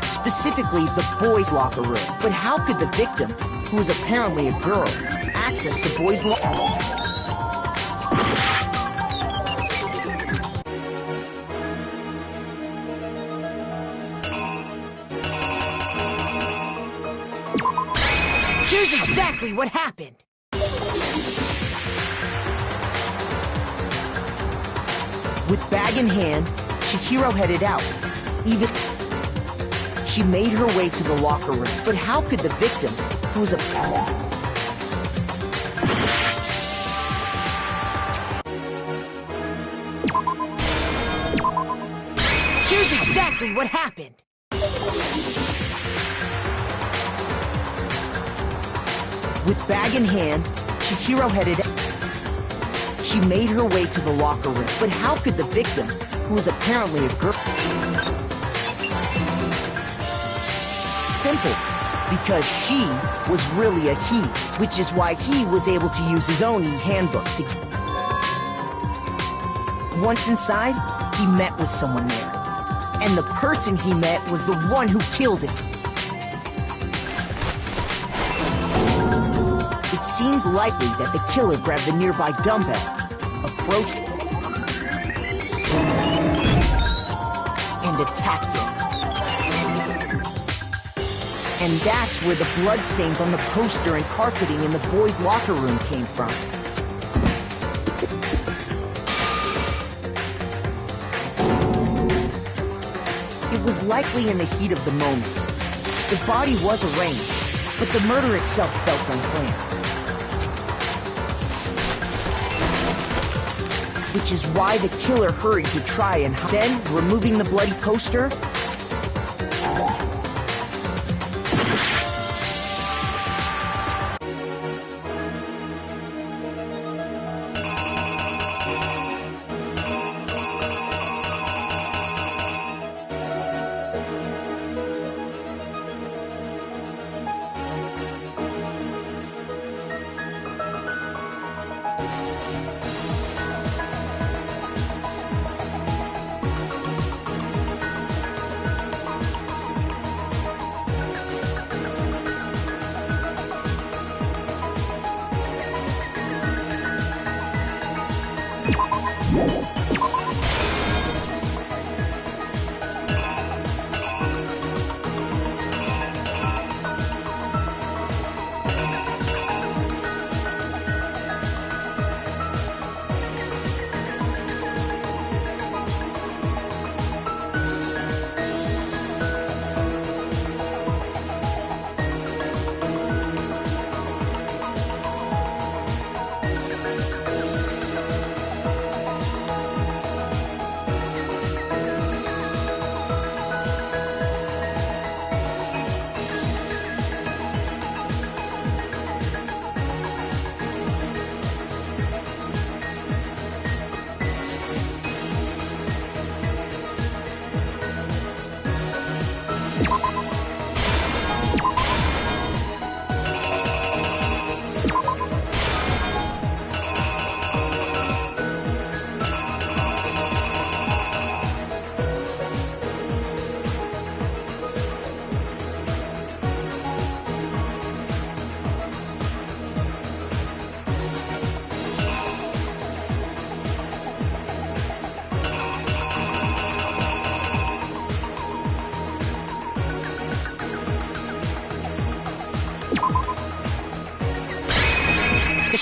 specifically the boys' locker room. But how could the victim, who was apparently a girl, access the boys' locker room? Here's exactly what happened. With bag in hand, Chihiro headed out. Even she made her way to the locker room. But how could the victim, who was a... Here's exactly what happened. With bag in hand, Chihiro headed out. She made her way to the locker room. But how could the victim, who was apparently a girl... Simple. Because she was really a he, which is why he was able to use his own e-handbook to... Once inside, he met with someone there. And the person he met was the one who killed him. It seems likely that the killer grabbed the nearby dumbbell, approached, and attacked him. And that's where the bloodstains on the poster and carpeting in the boys' locker room came from. It was likely in the heat of the moment. The body was arranged, but the murder itself felt unplanned. Which is why the killer hurried to try and then, removing the bloody poster,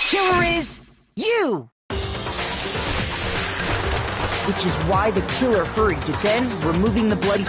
Killer is you! Which is why the killer hurried to then removing the bloody...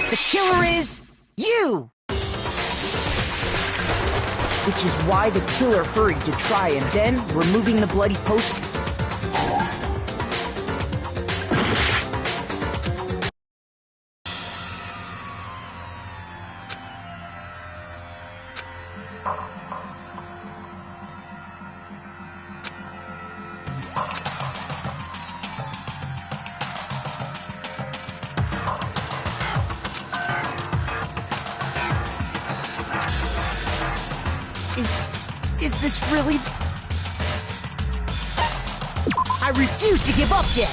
The killer is you! Which is why the killer hurried to try and then removing the bloody poster. Is this really... I refuse to give up yet!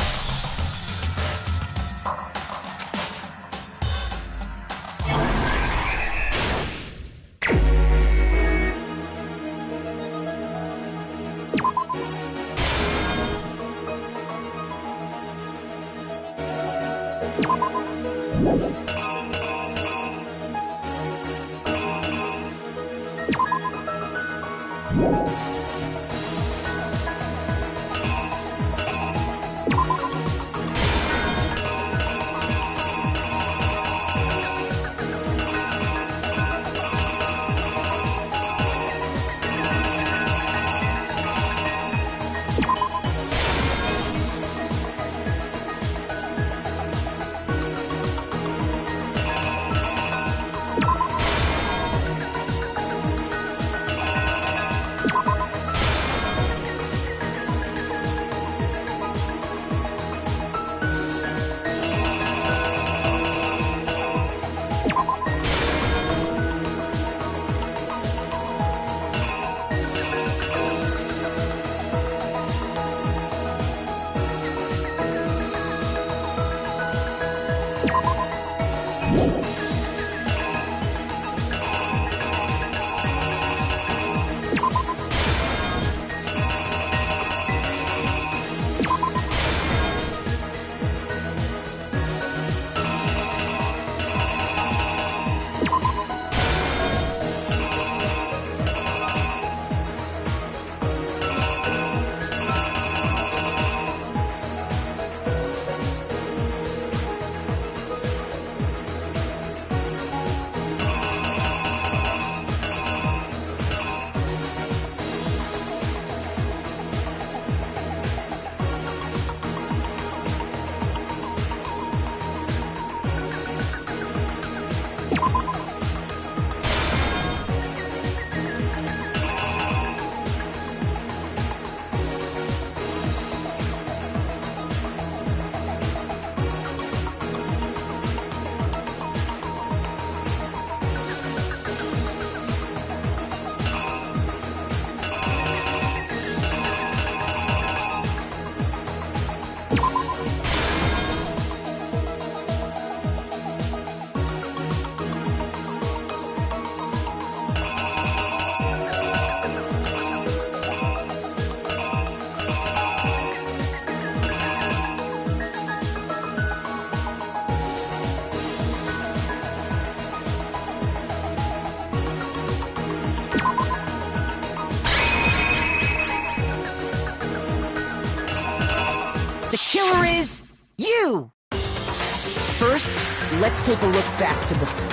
killer is you! First, let's take a look back to before.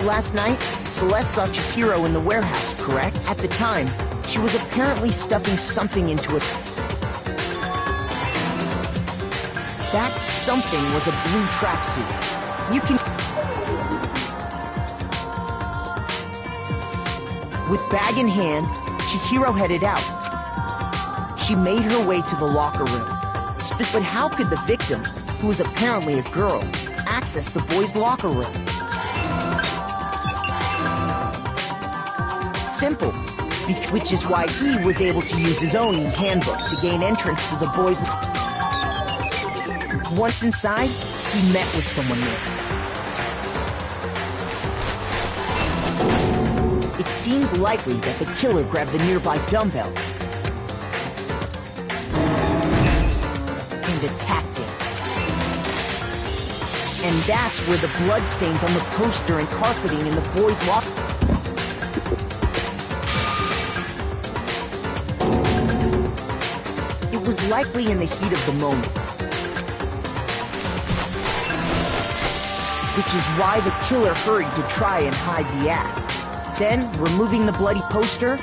Last night, Celeste saw Chihiro in the warehouse, correct? At the time, she was apparently stuffing something into it. That something was a blue tracksuit. You can... With bag in hand, Chihiro headed out. She made her way to the locker room. But how could the victim, who was apparently a girl, access the boys' locker room? Simple, which is why he was able to use his own handbook to gain entrance to the boys'. Once inside, he met with someone there. It seems likely that the killer grabbed the nearby dumbbell and attacked him. And that's where the bloodstains on the poster and carpeting in the boys' locker. It was likely in the heat of the moment. Which is why the killer hurried to try and hide the act. Then, removing the bloody poster,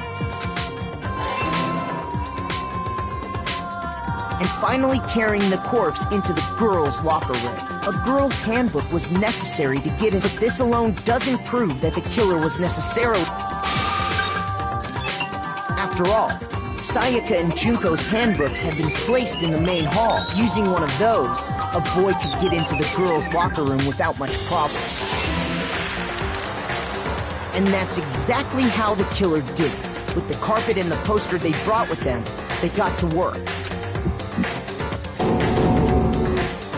and finally carrying the corpse into the girls' locker room. A girl's handbook was necessary to get in, but this alone doesn't prove that the killer was necessarily... After all, Sayaka and Junko's handbooks had been placed in the main hall. Using one of those, a boy could get into the girls' locker room without much problem. And that's exactly how the killer did it. With the carpet and the poster they brought with them, they got to work.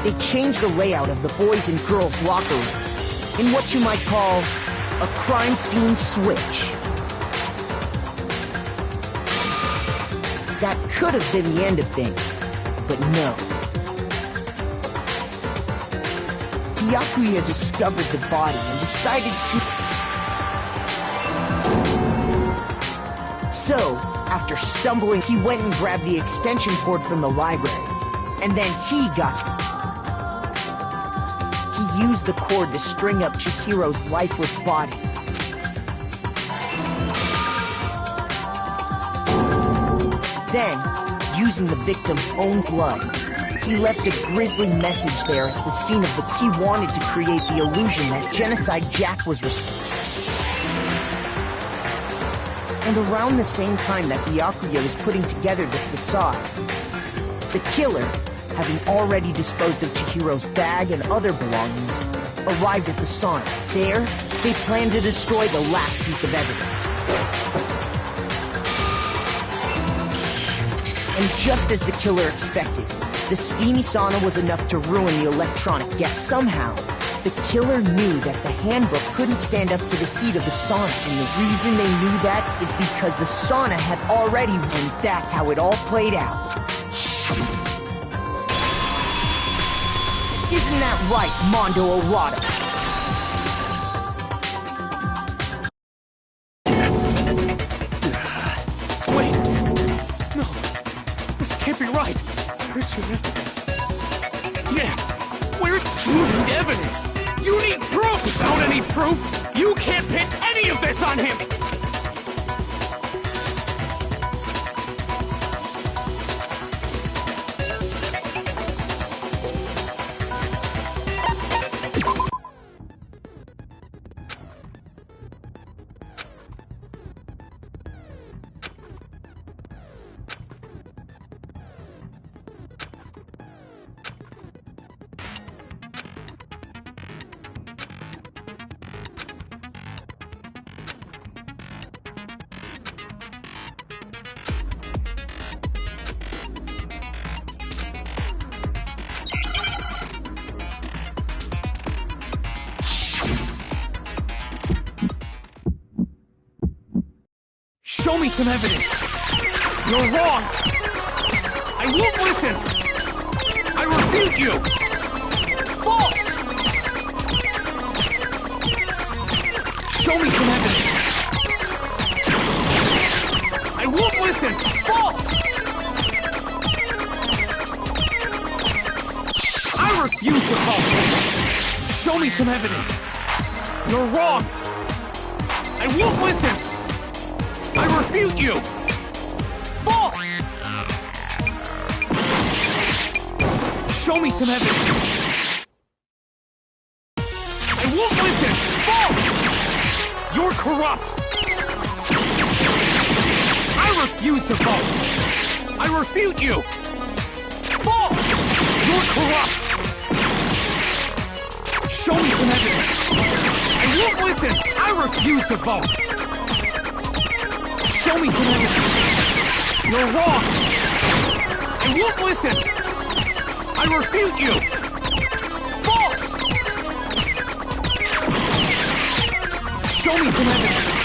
They changed the layout of the boys' and girls' locker room in what you might call a crime scene switch. That could have been the end of things, but no. Byakuya discovered the body and decided to... So, after stumbling, he went and grabbed the extension cord from the library. And then he used the cord to string up Chihiro's lifeless body. Then, using the victim's own blood, he left a grisly message there at the scene of the... He wanted to create the illusion that Genocide Jack was responsible. And around the same time that Byakuya was putting together this facade, the killer, having already disposed of Chihiro's bag and other belongings, arrived at the sauna. There, they planned to destroy the last piece of evidence. And just as the killer expected, the steamy sauna was enough to ruin the electronic guest. Somehow, the killer knew that the handbook couldn't stand up to the heat of the sauna. And the reason they knew that is because the sauna had already... And that's how it all played out. Isn't that right, Mondo Arata? Wait! No! This can't be right! Where's your evidence? Yeah! You need evidence! You need proof! Without any proof, you can't pin any of this on him! Show me some evidence! You're wrong! I won't listen! I refute you! False! Show me some evidence! I won't listen! False! refuse to vote. Show me some evidence. You're wrong. I won't listen. I refute you. False. Show me some evidence. I won't listen. False. You're corrupt. I refuse to vote. I refute you. False. You're corrupt. Show me some evidence. I won't listen. I refuse to vote. Show me some evidence. You're wrong. I won't listen. I refute you. False. Show me some evidence.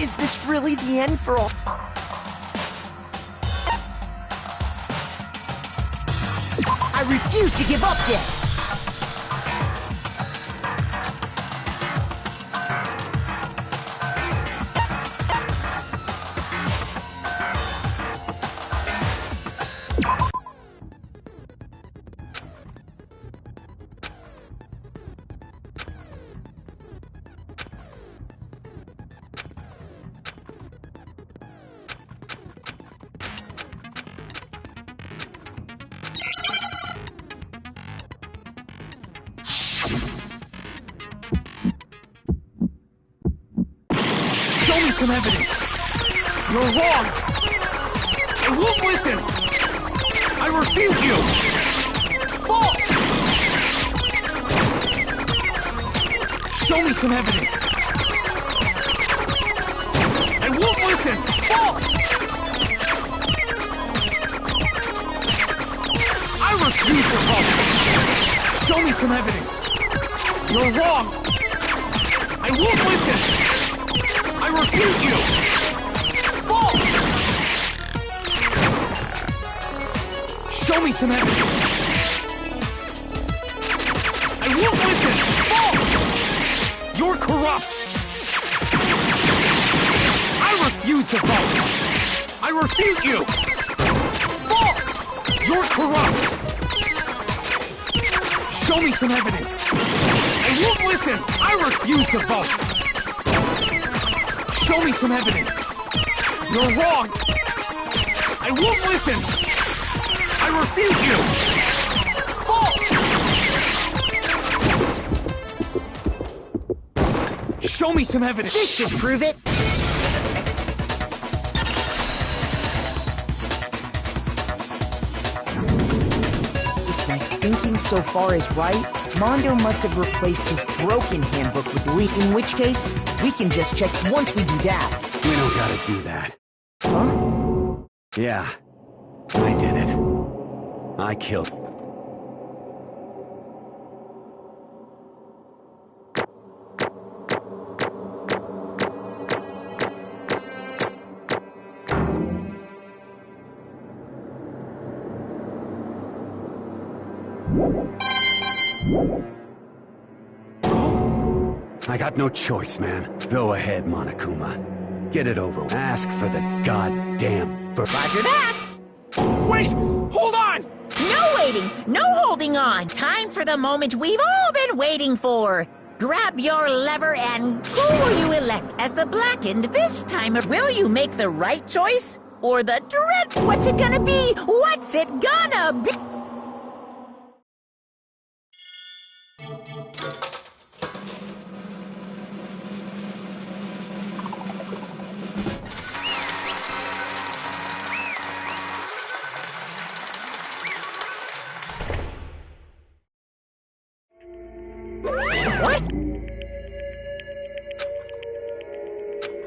Is this really the end for all? I refuse to give up yet! Show me some evidence. You're wrong. I won't listen. I refute you. False. Show me some evidence. I won't listen. False. I refuse to vote. Show me some evidence. You're wrong. I won't listen. I refute you! False! Show me some evidence! I won't listen! False! You're corrupt! I refuse to vote! I refute you! False! You're corrupt! Show me some evidence! I won't listen! I refuse to vote! Show me some evidence. You're wrong. I won't listen. I refute you. False. Show me some evidence. This should prove it. If my thinking so far is right, Mondo must have replaced his broken handbook with Leaf, in which case, we can just check once we do that. We don't gotta do that. Huh? Yeah, I did it. I killed. I got no choice, man. Go ahead, Monokuma. Get it over with. Ask for the goddamn... Roger that! Wait! Hold on! No waiting! No holding on! Time for the moment we've all been waiting for! Grab your lever and who will you elect as the Blackened this time? Will you make the right choice? Or the dread... What's it gonna be? What's it gonna be? What?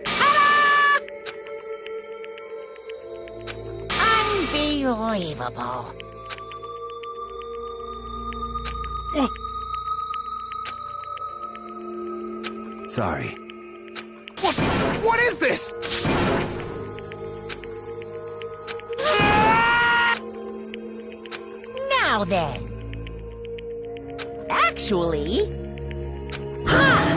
Ta-da! Unbelievable. Sorry. What is this? Now then. Actually... Ha!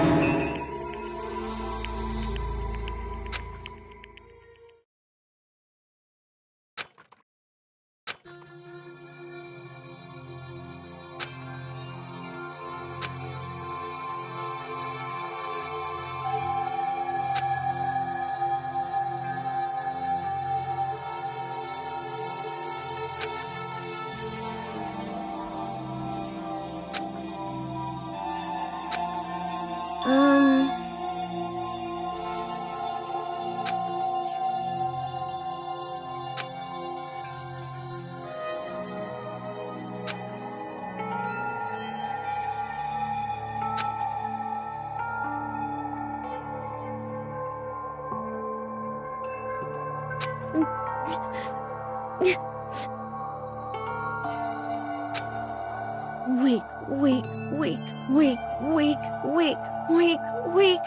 Weak, weak, weak, weak, weak, weak, weak, weak.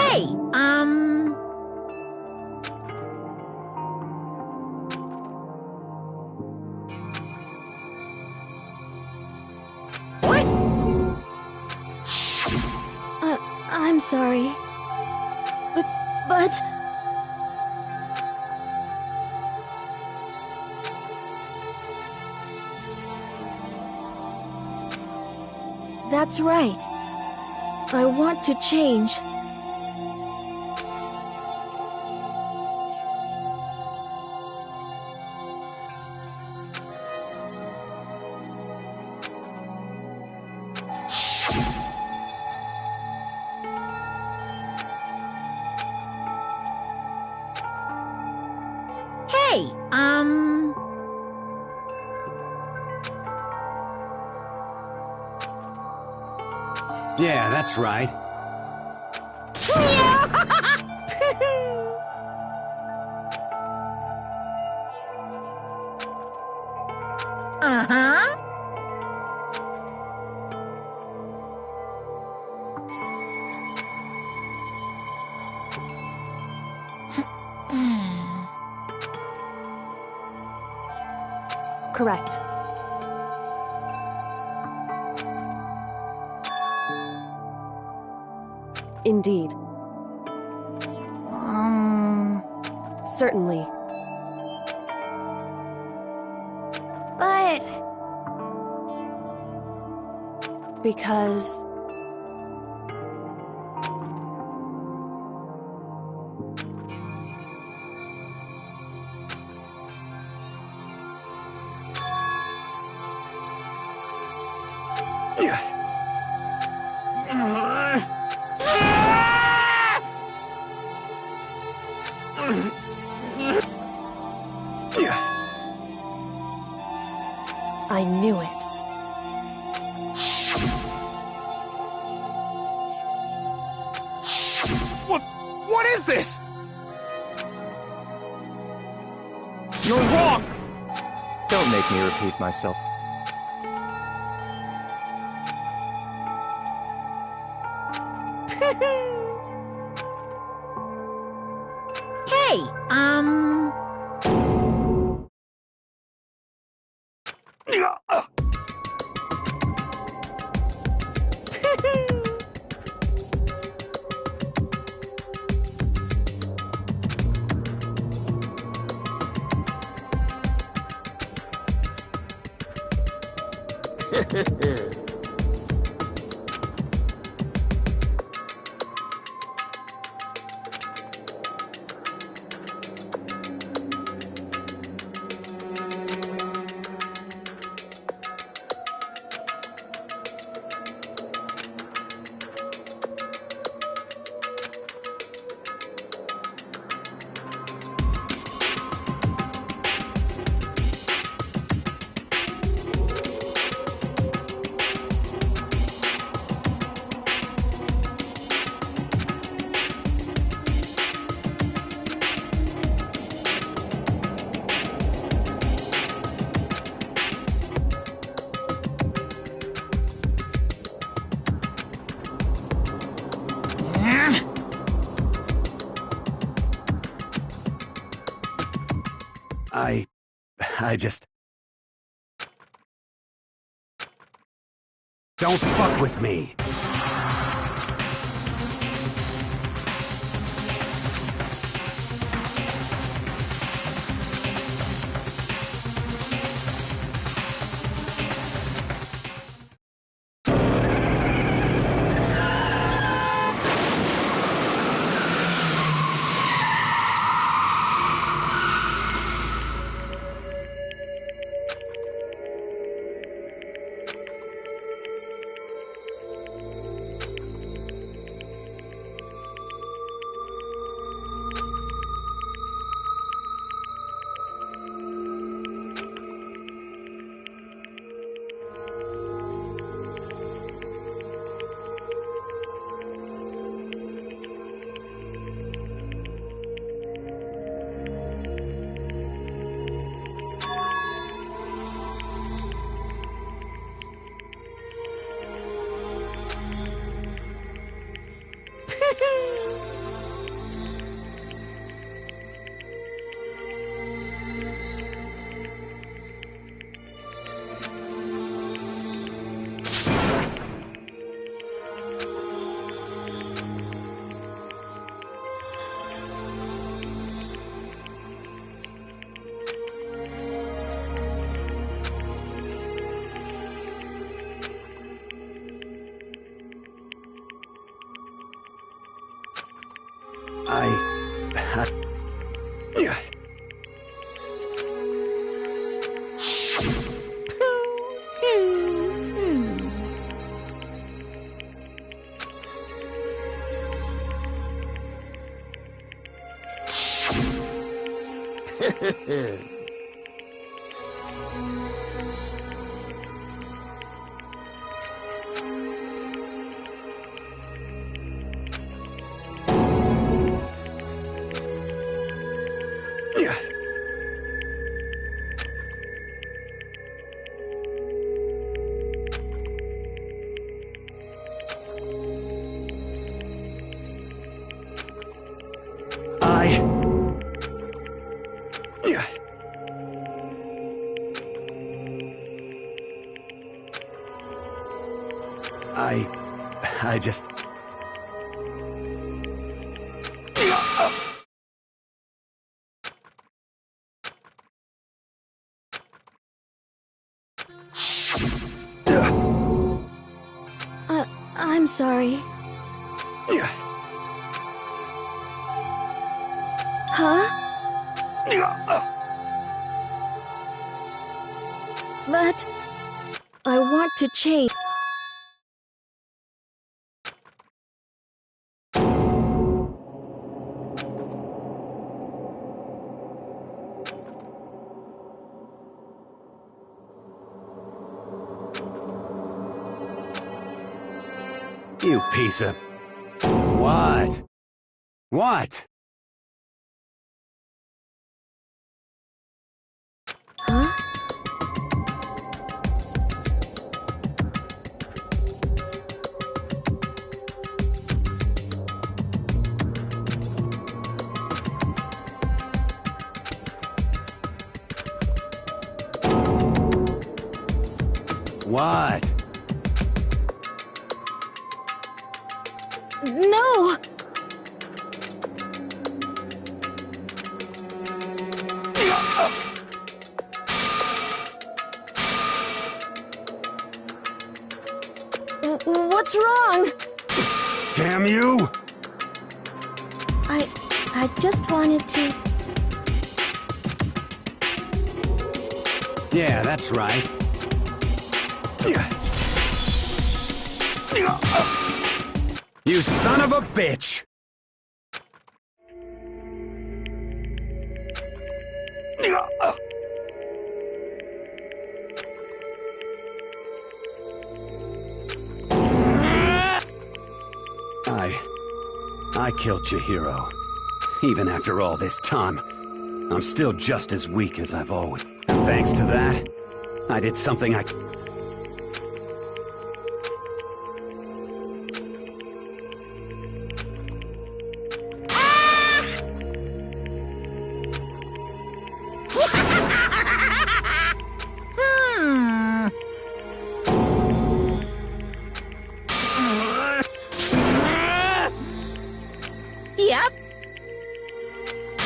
Hey, What? I'm sorry. But... That's right. I want to change. Hey, Yeah, that's right. Uh-huh. Correct. Indeed. Certainly. But... Because... I knew it. What is this? You're wrong! Don't make me repeat myself. Hey, I just... Don't fuck with me! I just... I'm sorry. Huh? But I want to change. You piece of... What? What? Huh? What? No! What's wrong? Damn you! I just wanted to... Yeah, that's right. You son of a bitch! I killed Chihiro. Even after all this time, I'm still just as weak as I've always... And thanks to that, I did something I... Ah!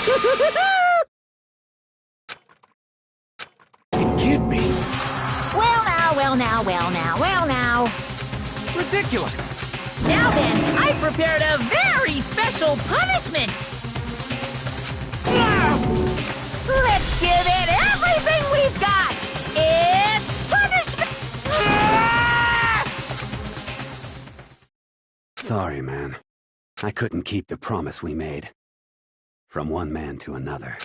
It can't be. Well now, well now, well now, well now. Ridiculous. Now then, I prepared a very special punishment. Let's give it everything we've got. It's punishment. Sorry, man. I couldn't keep the promise we made. From one man to another.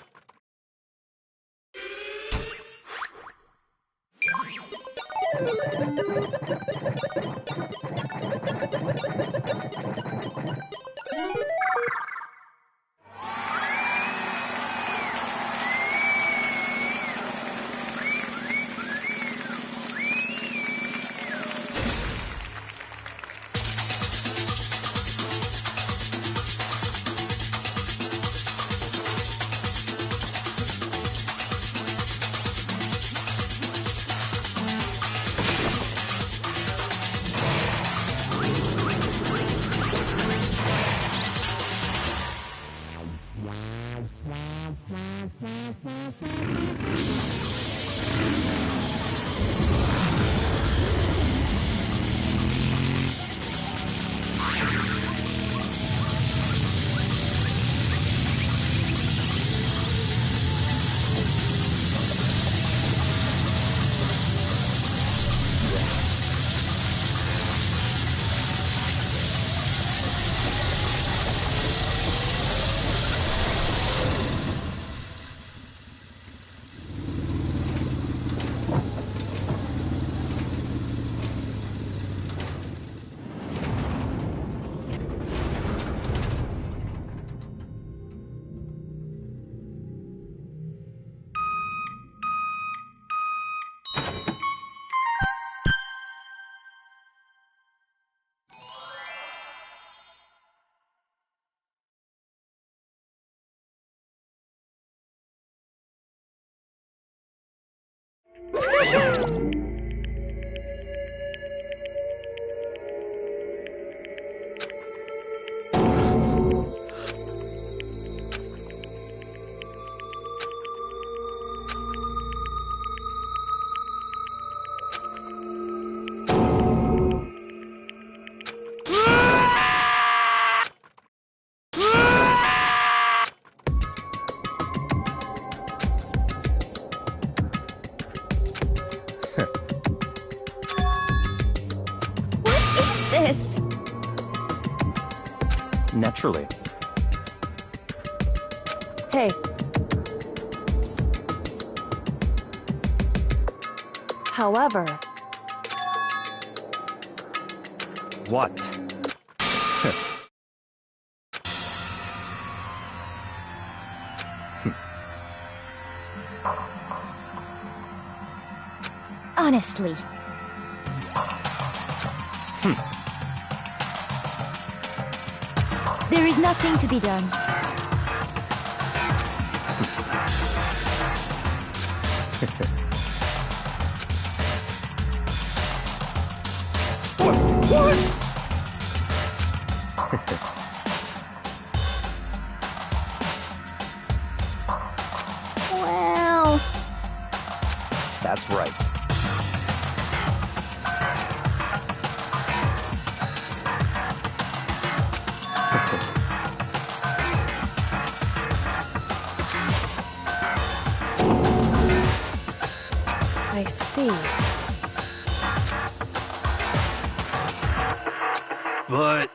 This. Naturally. Hey. However... What? Honestly. There is nothing to be done. Well... That's right. I see. But...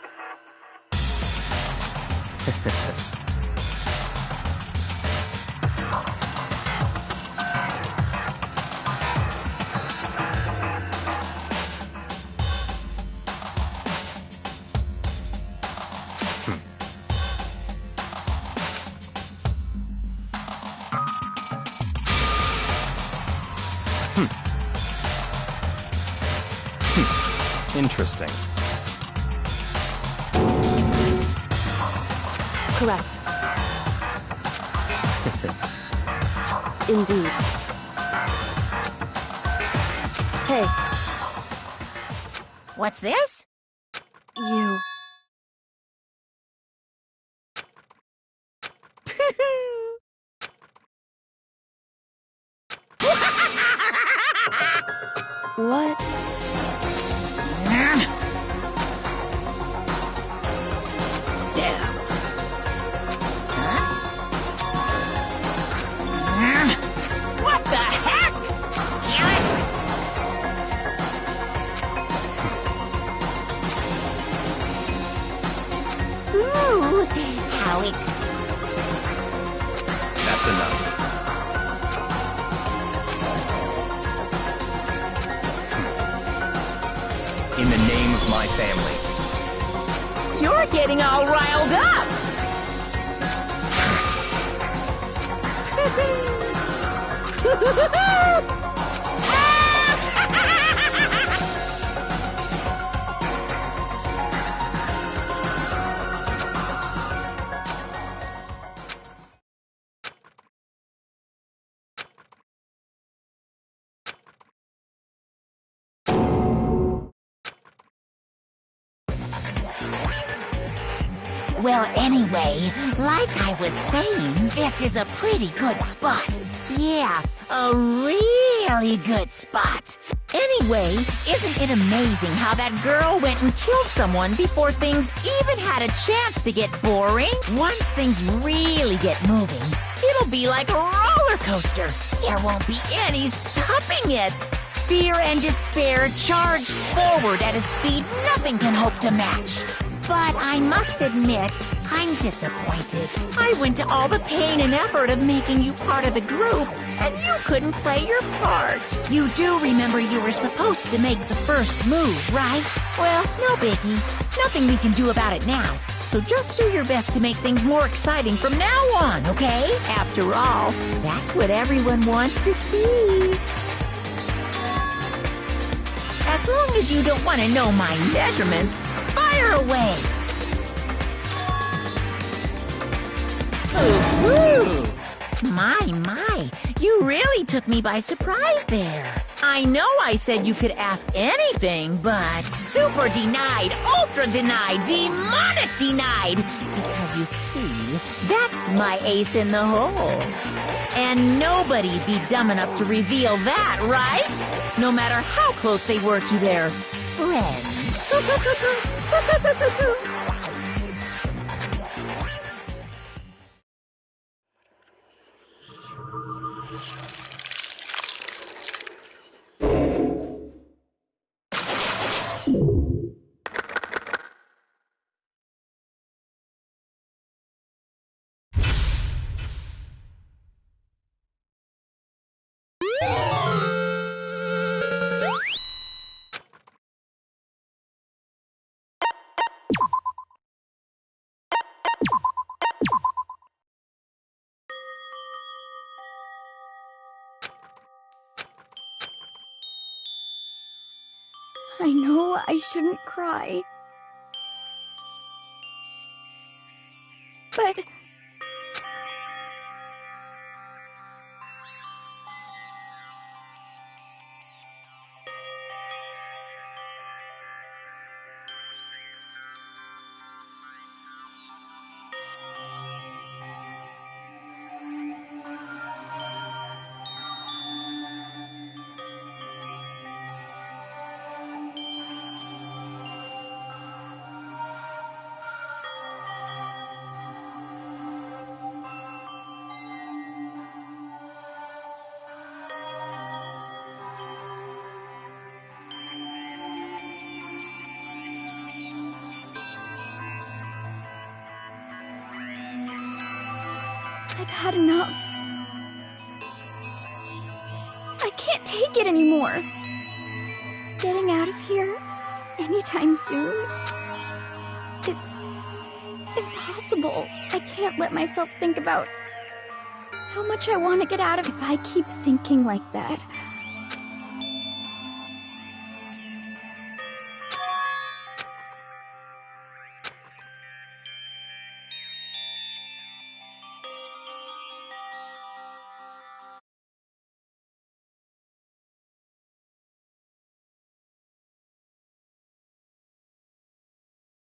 Interesting. Correct. Indeed. Hey. What's this? You... What? Damn. What the heck? Damn it! Ooh, how That's enough. In the name of my family. You're getting all riled up! Well, anyway, like I was saying, this is a pretty good spot. Yeah, a really good spot. Anyway, isn't it amazing how that girl went and killed someone before things even had a chance to get boring? Once things really get moving, it'll be like a roller coaster. There won't be any stopping it. Fear and despair charge forward at a speed nothing can hope to match. But I must admit, I'm disappointed. I went to all the pain and effort of making you part of the group, and you couldn't play your part. You do remember you were supposed to make the first move, right? Well, no biggie. Nothing we can do about it now. So just do your best to make things more exciting from now on, okay? After all, that's what everyone wants to see. As long as you don't want to know my measurements, fire away! Ooh, my, you really took me by surprise there. I know I said you could ask anything, but super denied, ultra denied, demonic denied. Because you see, that's my ace in the hole. And nobody'd be dumb enough to reveal that, right? No matter how close they were to their friend. I know I shouldn't cry. But... I've had enough. I can't take it anymore. Getting out of here anytime soon, it's impossible. I can't let myself think about how much I want to get out of. If I keep thinking like that,